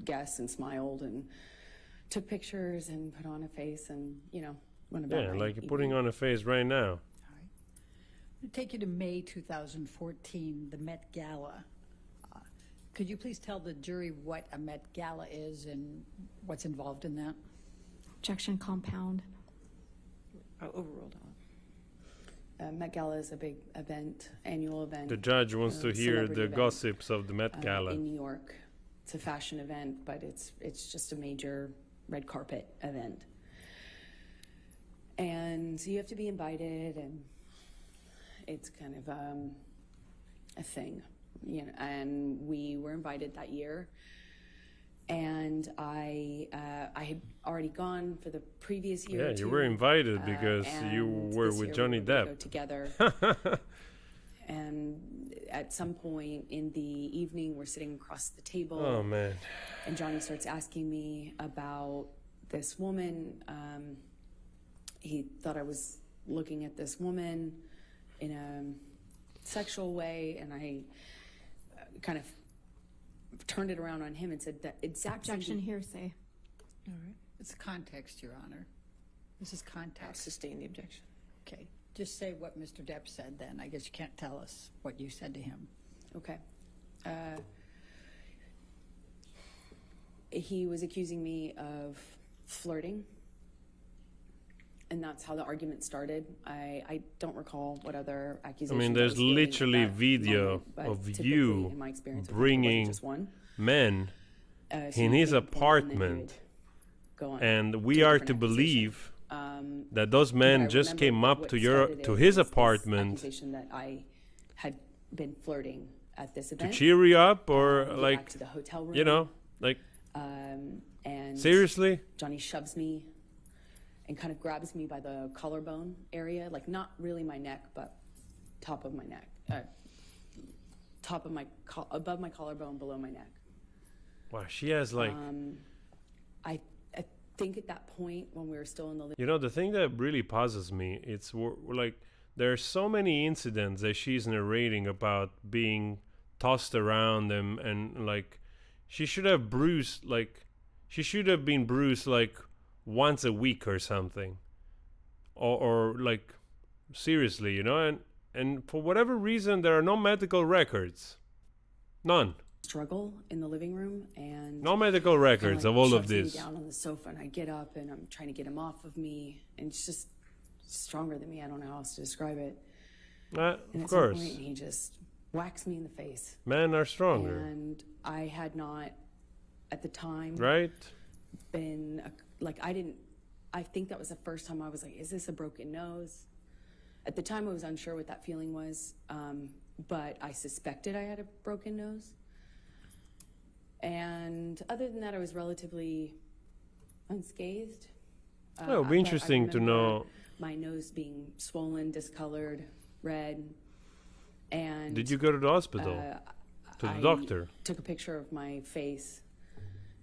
guests and smiled and took pictures and put on a face and, went about Yeah, my like you're putting evening. on a face right now. All right. I'm going to take you to May 2014, the Met Gala. Could you please tell the jury what a Met Gala is and what's involved in that? Objection compound. Overruled. Met Gala is a big event, annual event. The judge wants to hear celebrity the event, gossips of the Met Gala. in New York. It's a fashion event, but it's just a major red carpet event. And you have to be invited, and it's kind of a thing, and we were invited that year. And I had already gone for the previous year. Yeah, or you two, were invited because you and were this with year Johnny we were gonna Depp. go together. And at some point in the evening, we're sitting across the table. Oh man. And Johnny starts asking me about this woman. He thought I was looking at this woman in a sexual way, and I kind of turned it around on him and said that exact same Objection thing. hearsay. All right. It's context, Your Honor. This is I'll context. sustain the objection. Okay. Just say what Mr. Depp said then. I guess you can't tell us what you said to him. Okay. He was accusing me of flirting, and that's how the argument started. I don't recall what other accusations. I mean, was there's fielding at literally that video moment, but of typically, you in my experience, it wasn't bringing just one. men So in he his made a point, and then he apartment, would go on and we to a are different to accusation. believe Um, that those but I men just remember came up what to started to it his was this apartment accusation that I had been flirting at this to event. cheer you up, or We get back like, to the hotel room, like and seriously? Johnny shoves me and kind of grabs me by the collarbone area, like not really my neck, but top of my neck, top of my above my collarbone, below my neck. Wow, she has like. I think at that point when we were still in the The thing that really puzzles me, it's we're like there are so many incidents that she's narrating about being tossed around and like she should have been bruised like once a week or something, or like seriously, and for whatever reason there are no medical records, none. struggle in the living room, and No medical records kinda, of like, all of shoves me this. down on the sofa, and I get up and I'm trying to get him off of me, and it's just stronger than me. I don't know how else to describe it. And Of at some course, point, he just whacks me in the face, men are stronger, and I had not, at the time, right? been I think that was the first time I was like, is this a broken nose? At the time I was unsure what that feeling was, but I suspected I had a broken nose. And other than that, I was relatively unscathed. Well, it'll be but I interesting to remember know. my nose being swollen, discolored, red. And Did you go to the hospital? To the I doctor? took a picture of my face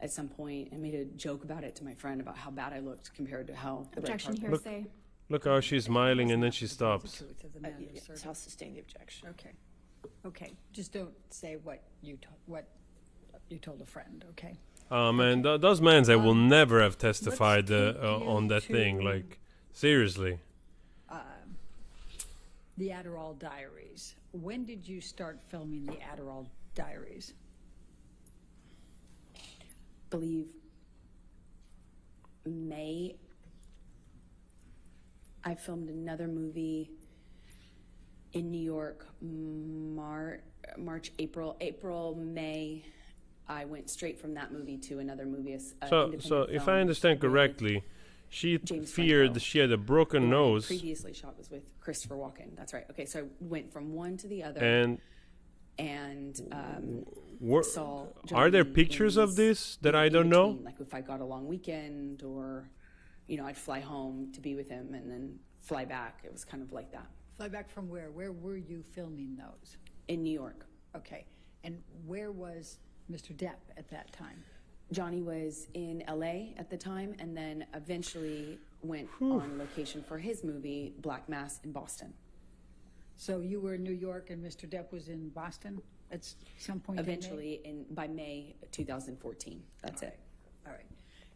at some point and made a joke about it to my friend about how bad I looked compared to how the red Objection carpet- hearsay. Look how she's smiling and then she stops. The truth of the matter, Yes, sir. I'll sustain the objection. Okay. Okay. Just don't say what you told a friend, okay? And those men that will never have testified take you on that thing. to- Like, seriously. The Adderall Diaries. When did you start filming the Adderall Diaries? Believe May. I filmed another movie in New York, March, April, May. I went straight from that movie to another movie. So if I understand correctly, she James feared Franco. she had a broken The one I nose, previously shot was with Christopher Walken. That's right. Okay, so I went from one to the other, and saw. are there Johnny pictures of in this that I in don't know? between, like if I got a long weekend, or I'd fly home to be with him and then fly back. It was kind of like that Fly back from where? Where were you filming those? in New York. Okay. And where was Mr. Depp at that time? Johnny was in LA at the time, and then eventually went on location for his movie Black Mass in Boston. So you were in New York and Mr. Depp was in Boston at some point? Eventually, by May 2014. That's it. All right.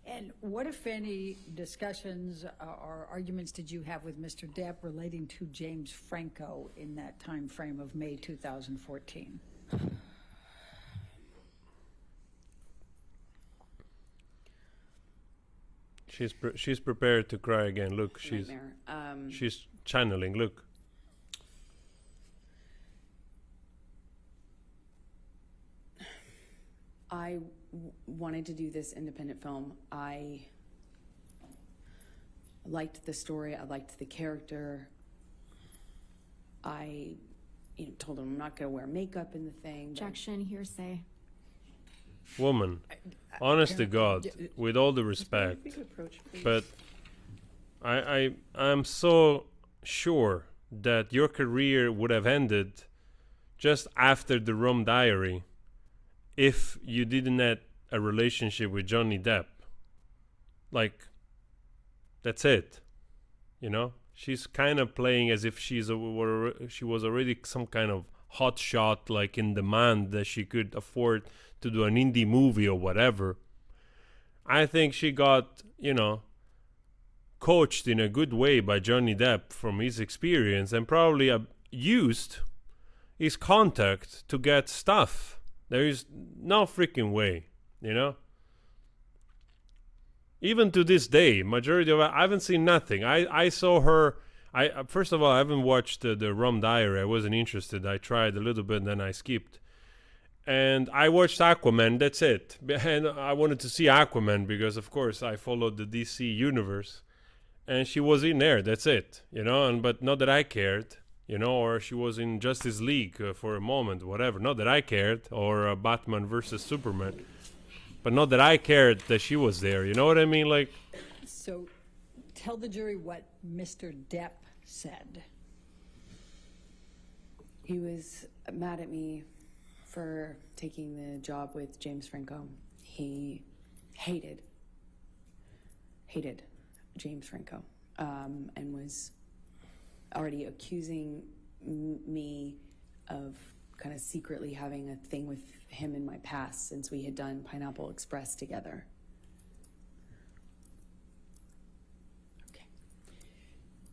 And what, if any, discussions or arguments did you have with Mr. Depp relating to James Franco in that time frame of May 2014? She's prepared to cry again. Look, Nightmare. she's channeling. Look. I wanted to do this independent film. I liked the story. I liked the character. I told him I'm not going to wear makeup in the thing. Objection, hearsay. Woman, honest to God, with all the respect, We could approach, please. but I'm so sure that your career would have ended just after the Rum Diary if you didn't have a relationship with Johnny Depp. Like, that's it. You know? She's kind of playing as if she was already some kind of hot shot, like in demand, that she could afford to do an indie movie or whatever. I think she got, coached in a good way by Johnny Depp from his experience, and probably used his contact to get stuff. There is no freaking way, Even to this day, majority of I haven't seen nothing. I saw her. First of all, I haven't watched the Rum Diary. I wasn't interested. I tried a little bit, and then I skipped. And I watched Aquaman. That's it. And I wanted to see Aquaman because, of course, I followed the DC universe. And she was in there. That's it. But not that I cared. Or she was in Justice League for a moment, whatever. Not that I cared. Or Batman versus Superman. But not that I cared that she was there. You know what I mean? Like. So tell the jury what Mr. Depp said. He was mad at me for taking the job with James Franco. He hated James Franco, and was already accusing me of kind of secretly having a thing with him in my past since we had done Pineapple Express together. Okay.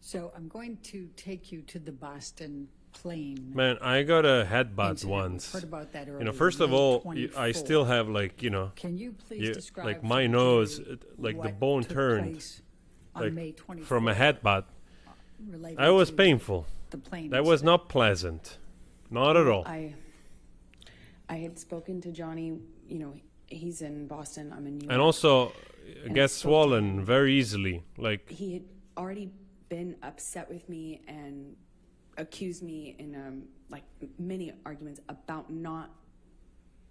So I'm going to take you to the Boston plane. Man, I got a headbutt incident. once. We've heard about that earlier. First of May all, I 24. still have Can you please describe like for my the nose, jury like the what bone took turned place on like, May 24th from a headbutt. related That was to painful. The plane That was incident? not pleasant. Not at all. I had spoken to Johnny, he's in Boston, I'm in New York. And also And gets I spoke to swollen him. very easily. Like, He had already been upset with me and accused me in many arguments about not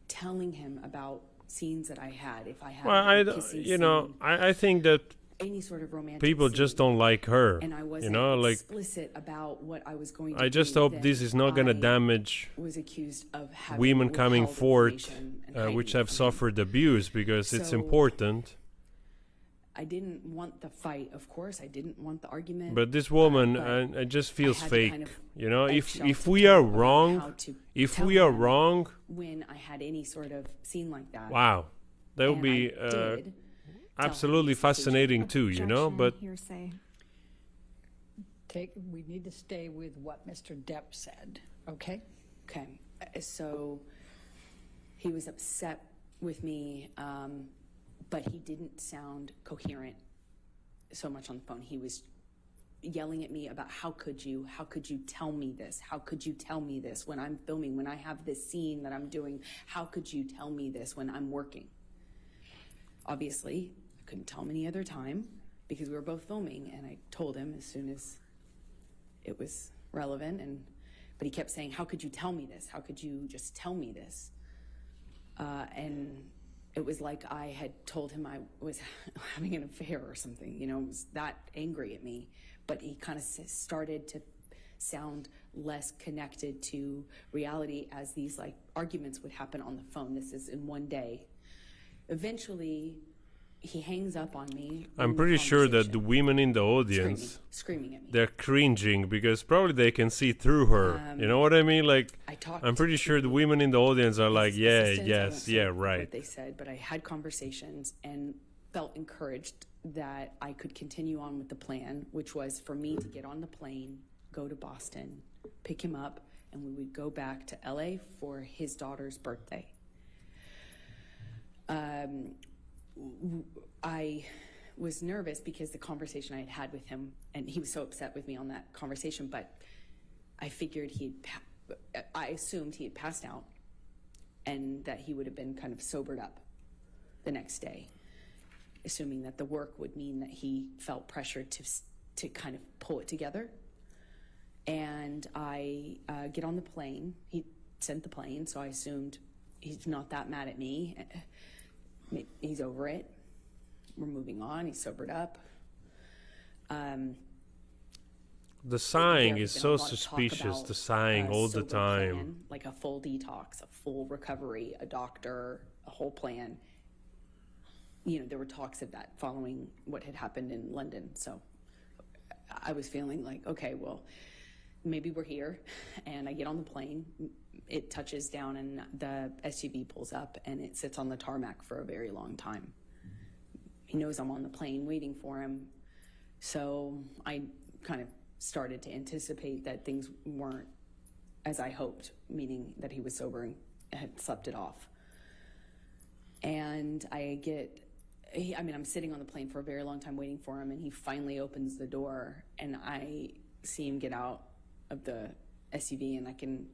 telling him about scenes that I had. If I had well, a kissing scene, I think that any sort of romantic people scene, just don't like her. and I wasn't like, explicit about what I was going to I just do, hope then this is not going to I damage was accused of having women coming withheld forward information and hiding which it have from him. suffered abuse, because it's So- important. I didn't want the fight, of course. I didn't want the argument. But this woman, but it just I feels had to fake. kind of If eggshell to we are talk about how wrong, to if tell we are him wrong, when I had any sort of scene like that. wow, that would And be I did tell him absolutely this occasion. fascinating too. Objection, But hearsay. We need to stay with what Mr. Depp said, okay? Okay, so he was upset with me, but he didn't sound coherent so much on the phone. He was yelling at me about how could you tell me this? How could you tell me this when I'm filming, when I have this scene that I'm doing? How could you tell me this when I'm working? Obviously, I couldn't tell him any other time because we were both filming, and I told him as soon as it was relevant, but he kept saying, how could you tell me this? How could you just tell me this? And it was like I had told him I was having an affair or something, it was that angry at me. But he kind of started to sound less connected to reality as these arguments would happen on the phone. This is in one day. Eventually, he hangs up on me. I'm pretty sure that the women in the audience, screaming at me. they're cringing because probably they can see through her. You know what I mean? Like, I'm pretty sure the women in the audience are like, yeah, assistants, I yes, won't say yeah, right. What they said, but I had conversations and felt encouraged that I could continue on with the plan, which was for me to get on the plane, go to Boston, pick him up, and we would go back to LA for his daughter's birthday. I was nervous because the conversation I had had with him, and he was so upset with me on that conversation, but I figured I assumed he had passed out and that he would have been kind of sobered up the next day, assuming that the work would mean that he felt pressured to kind of pull it together. And I get on the plane. He sent the plane, so I assumed he's not that mad at me. He's over it. We're moving on. He's sobered up. The sighing There's is been a so lot of talk suspicious, about the sighing a all the sober time. plan, like a full detox, a full recovery, a doctor, a whole plan. You know, there were talks of that following what had happened in London. So I was feeling like, okay, well, maybe we're here. And I get on the plane. It touches down and the SUV pulls up and it sits on the tarmac for a very long time. He knows I'm on the plane waiting for him. So I kind of started to anticipate that things weren't as I hoped, meaning that he was sober and had slept it off. And I'm sitting on the plane for a very long time waiting for him, and he finally opens the door, and I see him get out of the SUV, and I can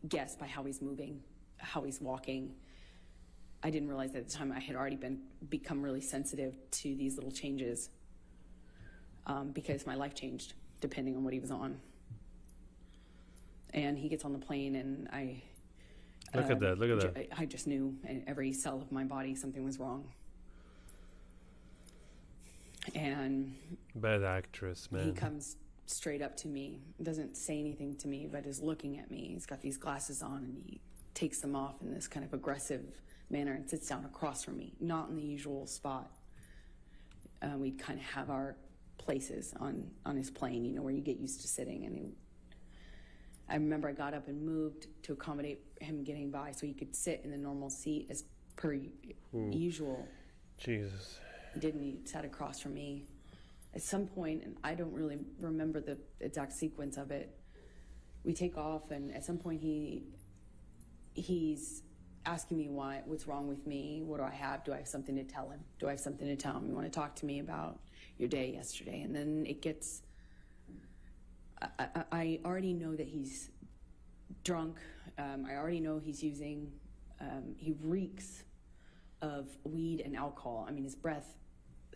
guess by how he's moving, how he's walking. I didn't realize at the time I had already become really sensitive to these little changes because my life changed depending on what he was on. And he gets on the plane, and Look at that. I just knew in every cell of my body something was wrong. And Bad actress, man. he comes straight up to me, doesn't say anything to me, but is looking at me. He's got these glasses on, and he takes them off in this kind of aggressive manner and sits down across from me, not in the usual spot. We kind of have our places on his plane, you know, where you get used to sitting. And I remember I got up and moved to accommodate him getting by so he could sit in the normal seat as per usual. Jesus. He didn't. He sat across from me. At some point, and I don't really remember the exact sequence of it, we take off, and at some point he's asking me what's wrong with me. What do I have? Do I have something to tell him? Do I have something to tell him? You want to talk to me about your day yesterday? And then it gets, I already know that he's drunk. I already know he's using, he reeks of weed and alcohol. I mean, his breath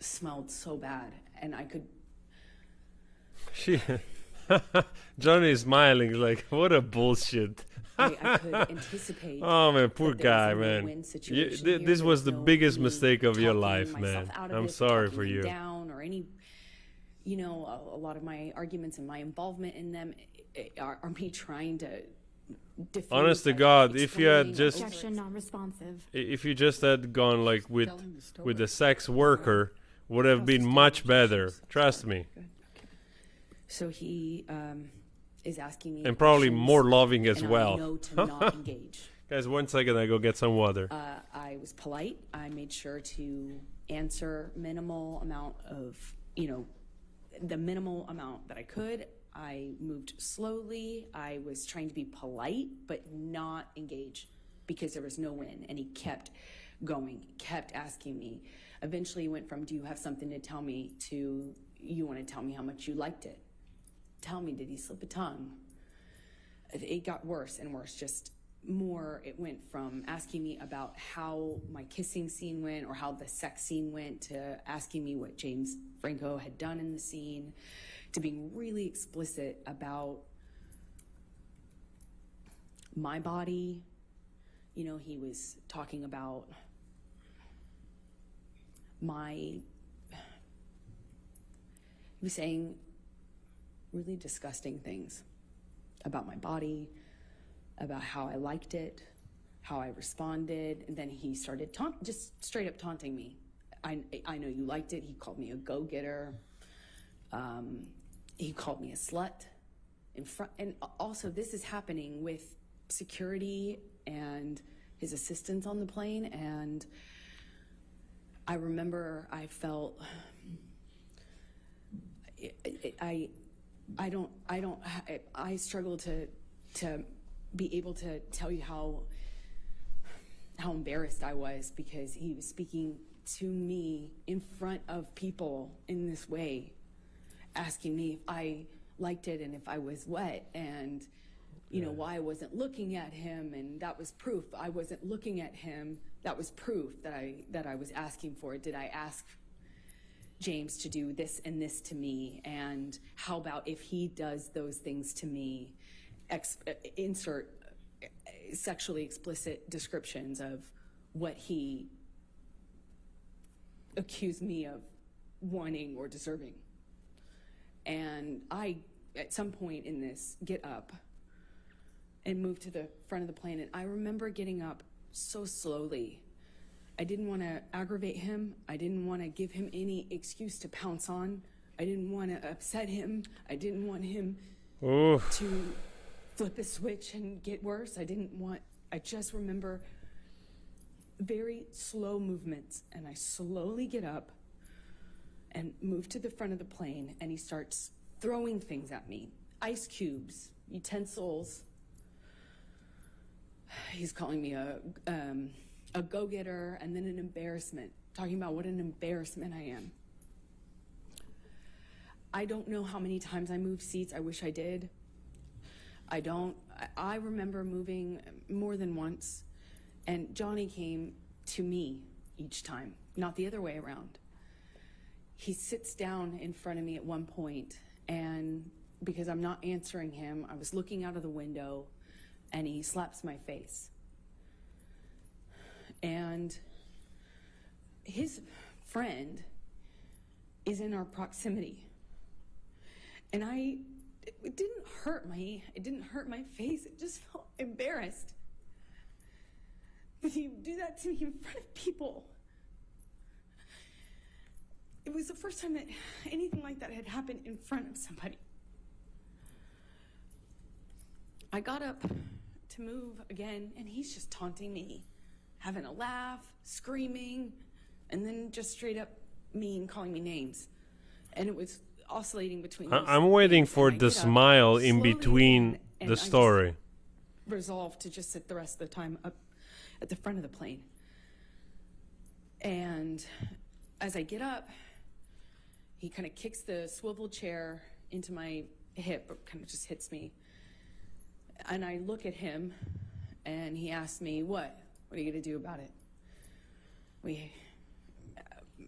smelled so bad, and I could. Johnny is smiling like, what a bullshit. I could anticipate. Oh man, poor that there guy, was a man. win-win situation here. This was the There's no biggest me mistake of your talking life, myself man. out of I'm it, sorry talking for him you. down or any, you know, a lot of my arguments and my involvement in them are me trying to diffuse. Honest to by God, if you had explaining just- over- Objection, non-responsive. If you just had gone like with Telling the story. the sex worker, would have been much better. Trust me. So he is asking me And probably questions, more loving as and well. I know to not engage. Guys, 1 second, I go get some water. I was polite. I made sure to answer minimal amount of, you know, the minimal amount that I could. I moved slowly. I was trying to be polite, but not engage because there was no win. And he kept going, kept asking me. Eventually went from, do you have something to tell me, to, you want to tell me how much you liked it? Tell me, did he slip a tongue? It got worse and worse, just more. It went from asking me about how my kissing scene went or how the sex scene went to asking me what James Franco had done in the scene, to being really explicit about my body. You know, he was talking about he was saying really disgusting things about my body, about how I liked it, how I responded, and then he started just straight up taunting me. I know you liked it. He called me a go-getter. He called me a slut in front, and also this is happening with security and his assistants on the plane. And I remember I felt I struggle to be able to tell you how embarrassed I was, because he was speaking to me in front of people in this way, asking me if I liked it and if I was wet, and you know, why I wasn't looking at him, and that was proof I wasn't looking at him. That was proof that I was asking for it. Did I ask James to do this and this to me? And how about if he does those things to me? Insert sexually explicit descriptions of what he accused me of wanting or deserving. And I, at some point in this, get up and move to the front of the plane. And I remember getting up so slowly. I didn't want to aggravate him. I didn't want to give him any excuse to pounce on. I didn't want to upset him. I didn't want him to flip a switch and get worse. I just remember very slow movements, and I slowly get up and move to the front of the plane, and he starts throwing things at me. Ice cubes, utensils. He's calling me a go-getter, and then an embarrassment, talking about what an embarrassment I am. I don't know how many times I moved seats. I wish I did. I don't. I remember moving more than once, and Johnny came to me each time, not the other way around. He sits down in front of me at one point, and because I'm not answering him, I was looking out of the window, and he slaps my face. And his friend is in our proximity. And it didn't hurt my face. It just felt embarrassed. But you do that to me in front of people. It was the first time that anything like that had happened in front of somebody. I got up to move again, and he's just taunting me, having a laugh, screaming, and then just straight up mean, calling me names. And it was oscillating between those I'm waiting things, for and I the get up smile in slowly between and the I just story. resolved to just sit the rest of the time up at the front of the plane. And as I get up, he kind of kicks the swivel chair into my hip, kind of just hits me. And I look at him, and he asks me, what are you going to do about it?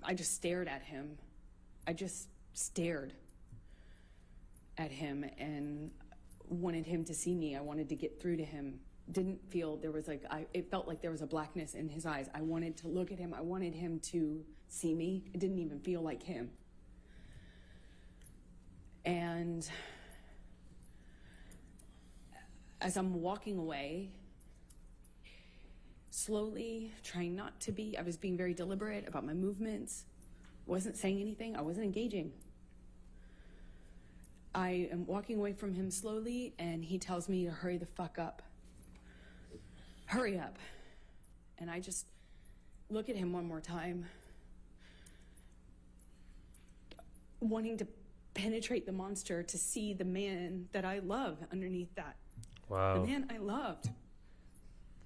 I just stared at him. I just stared at him and wanted him to see me. I wanted to get through to him. Didn't feel there was it felt like there was a blackness in his eyes. I wanted to look at him. I wanted him to see me. It didn't even feel like him. And as I'm walking away, slowly, trying not to be, I was being very deliberate about my movements, wasn't saying anything, I wasn't engaging. I am walking away from him slowly, and he tells me to hurry the fuck up. Hurry up. And I just look at him one more time, wanting to penetrate the monster to see the man that I love underneath that. Wow. The man I loved.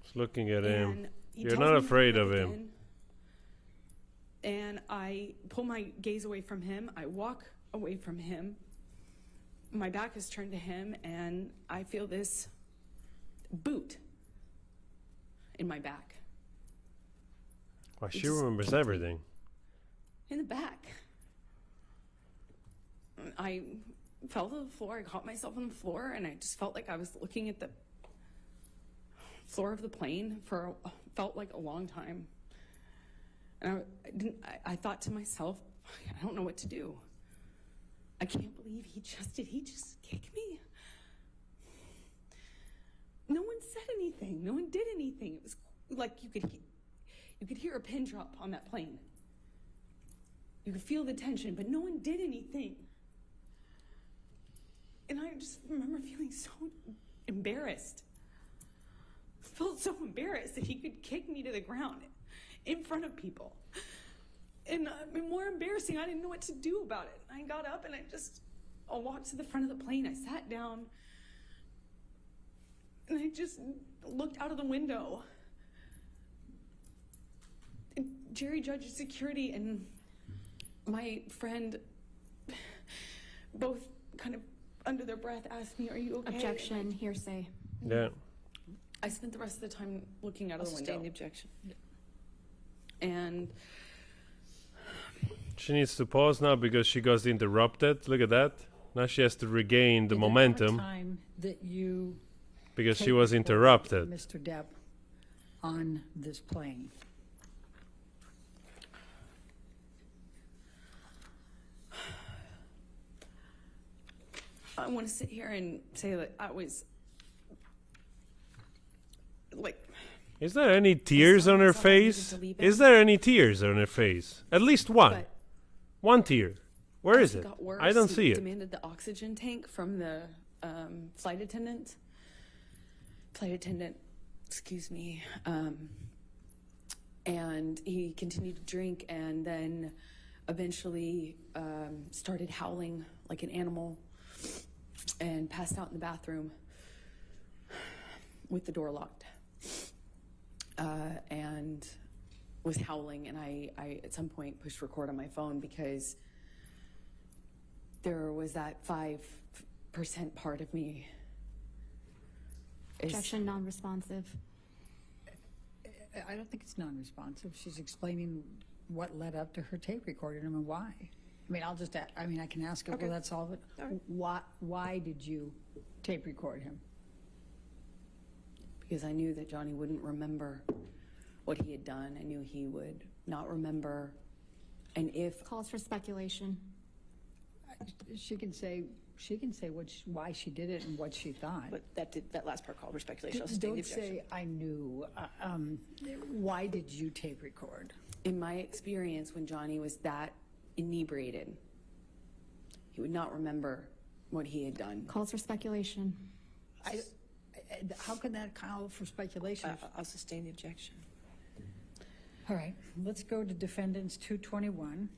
Just looking at him. He You're tells not me to afraid look of him. again, and I pull my gaze away from him. I walk away from him. My back is turned to him, and I feel this boot in my back. Wow, she just remembers kicked me. everything. In the back. I fell to the floor. I caught myself on the floor, and I just felt like I was looking at the floor of the plane for felt like a long time. And I thought to myself, I don't know what to do. I can't believe he just kick me? No one said anything. No one did anything. It was like you could hear a pin drop on that plane. You could feel the tension, but no one did anything. And I just remember feeling so embarrassed. I felt so embarrassed that he could kick me to the ground in front of people. And more embarrassing, I didn't know what to do about it. I got up and I walked to the front of the plane. I sat down and I just looked out of the window. And Jerry Judge's security and my friend both kind of under their breath asked me, "Are you okay?" Objection, hearsay. Yeah. I spent the rest of the time looking out of the window. Sustain the objection. And She needs to pause now because she got interrupted. Look at that. Now she has to regain the Is it momentum more time that you because she tape was recorded interrupted. Mr. Depp on this plane? I want to sit here and say that I was like, Is there any tears on her myself, I needed face? to leave Is it. there any tears on her face? At least one. but One tear. Where as is it? got worse, I don't he see it. demanded the oxygen tank from the flight attendant. Excuse me. And he continued to drink and then eventually started howling like an animal and passed out in the bathroom with the door locked. And was howling, and I at some point pushed record on my phone because there was that 5% part of me. Objection, non-responsive. I don't think it's non-responsive. She's explaining what led up to her tape recording and why. I mean, I can ask it, Okay. will that solve it? All right. Why did you tape record him? Because I knew that Johnny wouldn't remember what he had done. I knew he would not remember. And if Calls for speculation. She can say why she did it and what she thought. But that last part called for speculation. I'll sustain the Don't objection. say, I knew. Why did you tape record? in my experience, when Johnny was that inebriated, he would not remember what he had done. Calls for speculation. How can that call for speculation? I'll sustain the objection. All right, let's go to defendants 221.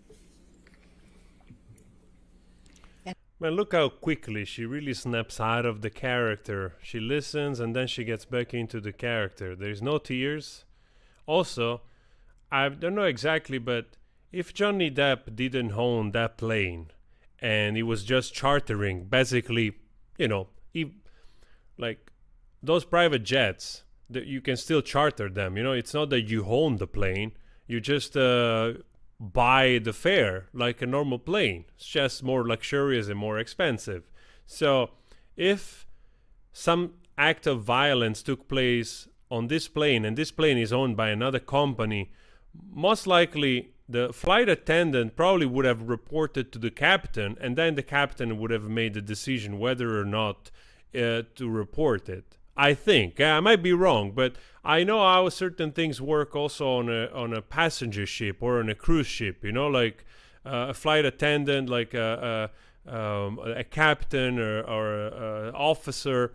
Man, look how quickly she really snaps out of the character. She listens and then she gets back into the character. There's no tears. Also, I don't know exactly, but if Johnny Depp didn't own that plane and he was just chartering, basically, you know, like those private jets, that you can still charter them. You know, it's not that you own the plane. You just buy the fare like a normal plane. It's just more luxurious and more expensive. So if some act of violence took place on this plane and this plane is owned by another company, most likely the flight attendant probably would have reported to the captain, and then the captain would have made the decision whether or not to report it. I think. I might be wrong, but I know how certain things work also on a passenger ship or on a cruise ship. You know, like a flight attendant, like a captain or an officer.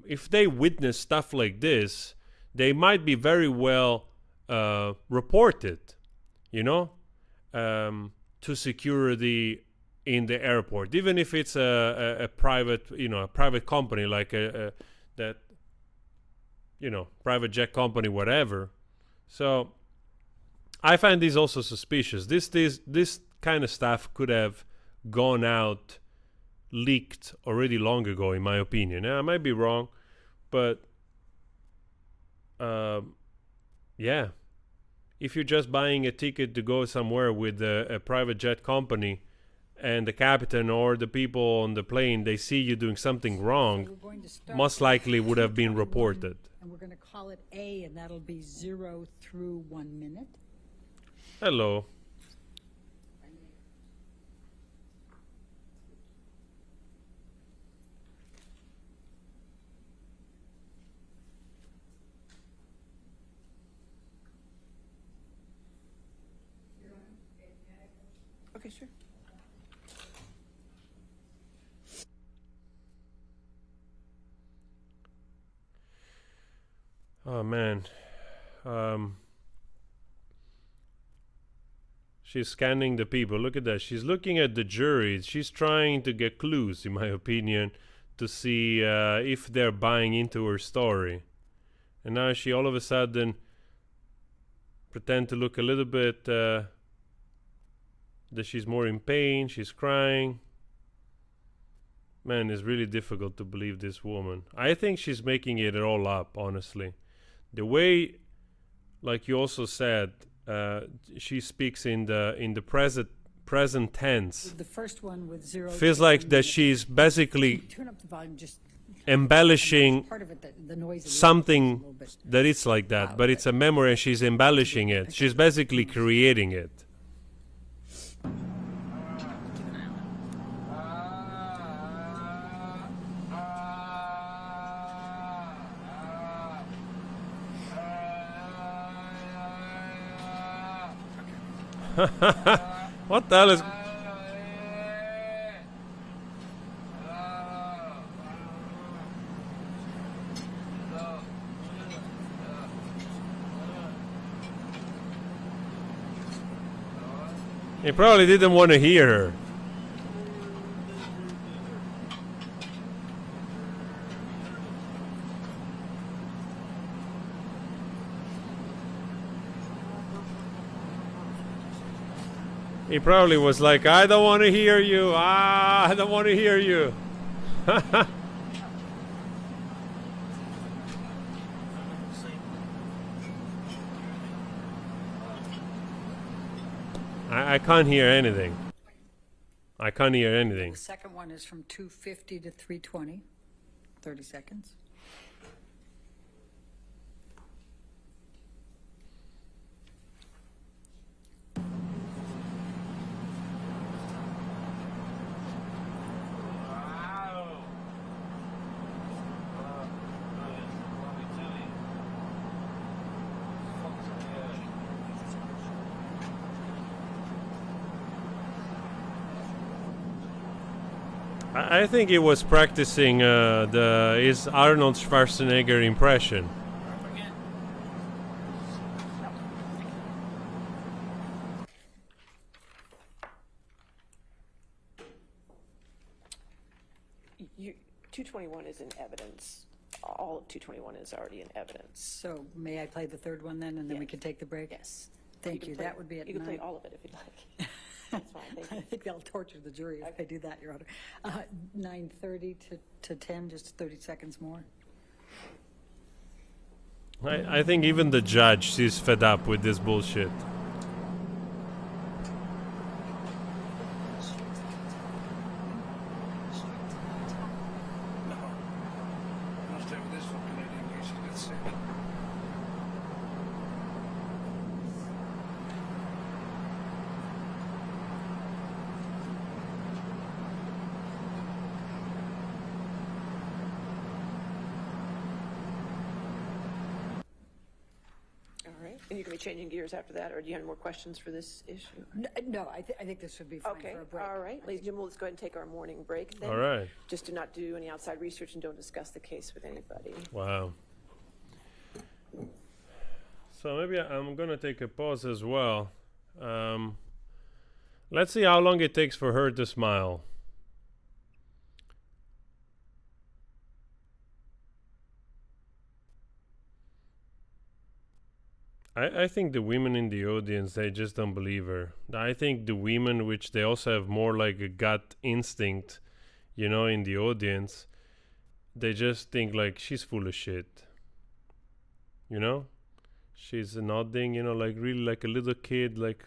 If they witness stuff like this, they might be very well reported. You know, to security in the airport, even if it's a private, a private company like that, private jet company, whatever. So I find this also suspicious. This kind of stuff could have gone out, leaked already long ago, in my opinion. I might be wrong, but yeah, if you're just buying a ticket to go somewhere with a private jet company, and the captain or the people on the plane, they see you doing something wrong, We're going to start most likely would have been 221, reported. And we're going to call it A, and that'll be 0 through 1 minute. Hello. sure. Oh man. She's scanning the people. Look at that. She's looking at the jury. She's trying to get clues, in my opinion, to see if they're buying into her story. And now she all of a sudden pretend to look a little bit that she's more in pain. She's crying. Man, it's really difficult to believe this woman. I think she's making it all up, honestly. The way, like you also said, she speaks in the present tense. The first one with 0 Feels like that she's basically turn up the volume, just embellishing part of it, the noise something that it's like that, but it's a memory and she's embellishing it. She's basically creating it. What the hell is... He probably didn't want to hear her. He probably was like, I don't want to hear you. I don't want to hear you. I can't hear anything. I can't hear anything. The second one is from 2:50 to 3:20, 30 seconds. I think he was practicing his Arnold Schwarzenegger impression. You, 221 is in evidence. All of 221 is already in evidence. So may I play the third one then, and then we Yes. can take the break? Yes. Thank you. Play, That would be at You can play 9. all of it if you'd like. That's fine, thank I you. think that'll torture the jury if I do that, Your Honor. 9:30 to 10, just 30 seconds more. I think even the judge, she's fed up with this bullshit. All right, and you can be changing gears after that, or do you have more questions for this issue? No, I think this would be fine Okay, for a break. all right, ladies and gentlemen, let's go ahead and take our morning break then. All right. Just do not do any outside research and don't discuss the case with anybody. Wow. So maybe I'm gonna take a pause as well. Let's see how long it takes for her to smile. I think the women in the audience, they just don't believe her. I think the women, which they also have more like a gut instinct, you know, in the audience, they just think like she's full of shit. You know? She's nodding, you know, like really like a little kid, like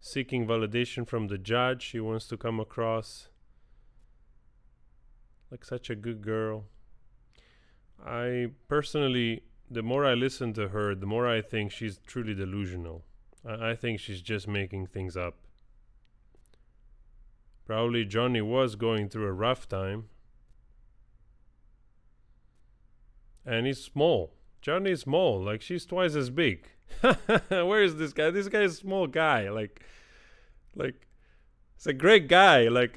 seeking validation from the judge. She wants to come across like such a good girl. I personally, the more I listen to her, the more I think she's truly delusional. I think she's just making things up. Probably Johnny was going through a rough time. And he's small. Johnny is small. Like, she's twice as big. Where is this guy? This guy is a small guy. Like It's a great guy, like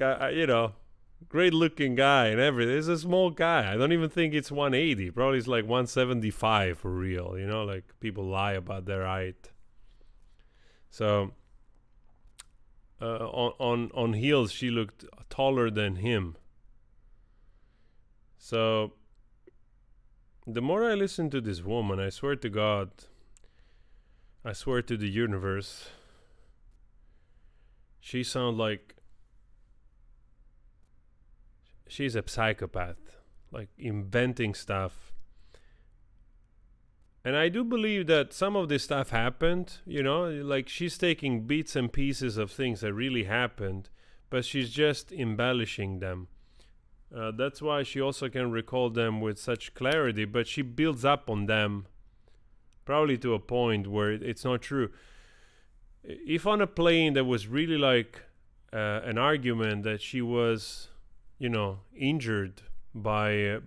great looking guy and everything. It's a small guy. I don't even think it's 180. Probably it's like 175 for real. Like people lie about their height. So on heels, she looked taller than him. So the more I listen to this woman, I swear to God, I swear to the universe, she sounds like she's a psychopath, like inventing stuff. And I do believe that some of this stuff happened, like she's taking bits and pieces of things that really happened, but she's just embellishing them. That's why she also can recall them with such clarity, but she builds up on them, probably to a point where it's not true. If on a plane there was really like an argument that she was, injured by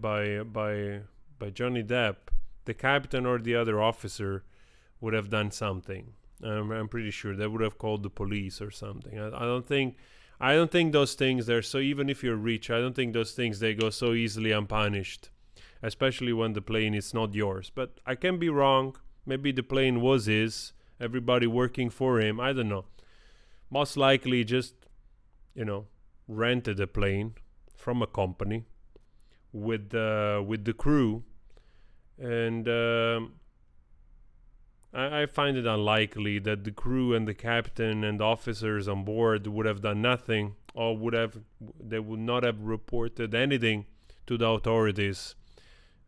Johnny Depp, the captain or the other officer would have done something. I'm pretty sure they would have called the police or something. I don't think those things there. So even if you're rich, I don't think those things they go so easily unpunished, especially when the plane is not yours. But I can be wrong. Maybe the plane was his. Everybody working for him. I don't know. Most likely, just rented a plane from a company with the crew, and I find it unlikely that the crew and the captain and the officers on board would have done nothing, or they would not have reported anything to the authorities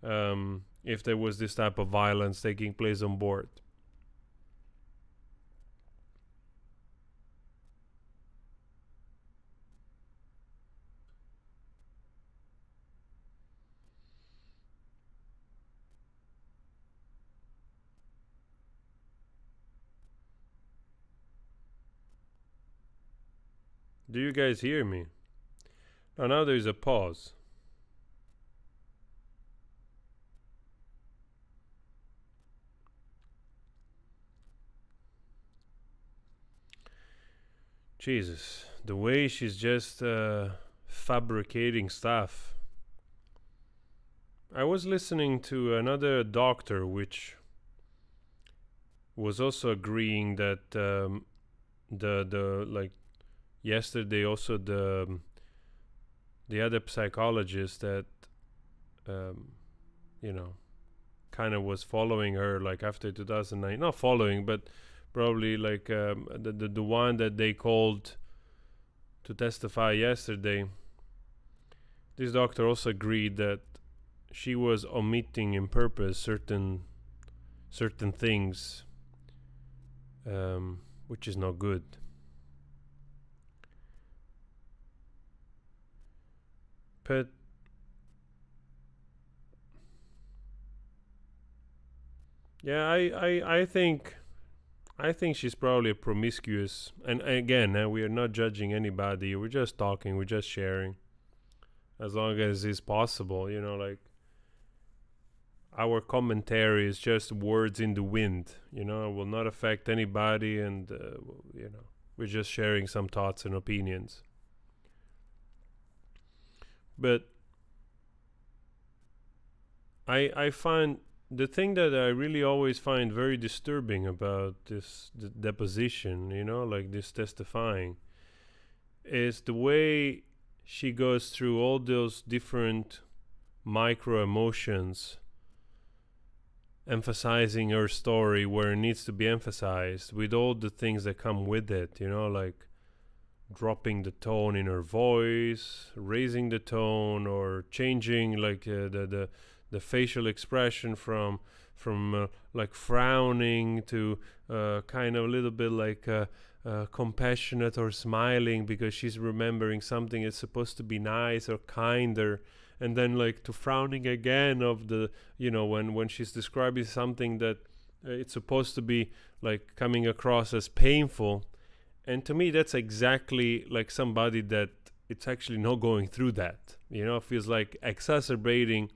if there was this type of violence taking place on board. Do you guys hear me? Now there's a pause. Jesus, the way she's just fabricating stuff. I was listening to another doctor which was also agreeing that the like yesterday also the other psychologist that kind of was following her like after 2009, not following but probably like the one that they called to testify yesterday, this doctor also agreed that she was omitting in purpose certain things, which is not good. But yeah, I think she's probably a promiscuous, and again, we are not judging anybody, we're just talking, we're just sharing, as long as it's possible, like our commentary is just words in the wind, it will not affect anybody, and we're just sharing some thoughts and opinions. But I find the thing that I really always find very disturbing about the deposition, like this testifying, is the way she goes through all those different micro emotions, emphasizing her story where it needs to be emphasized, with all the things that come with it, like dropping the tone in her voice, raising the tone, or changing like the facial expression from like frowning to kind of a little bit like compassionate or smiling because she's remembering something that's supposed to be nice or kinder, and then like to frowning again of the when she's describing something that it's supposed to be like coming across as painful. And to me, that's exactly like somebody that it's actually not going through that. Feels like exacerbating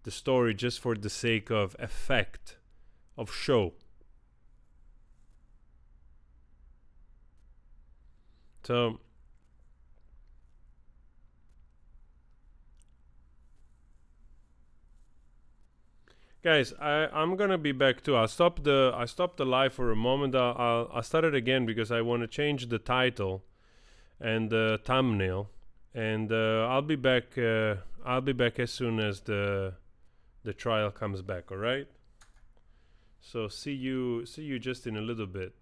the story just for the sake of effect, of show. So Guys, I'm gonna be back too. I stopped the live for a moment. I'll start it again because I want to change the title and the thumbnail, and I'll be back. I'll be back as soon as the trial comes back. All right. So see you just in a little bit.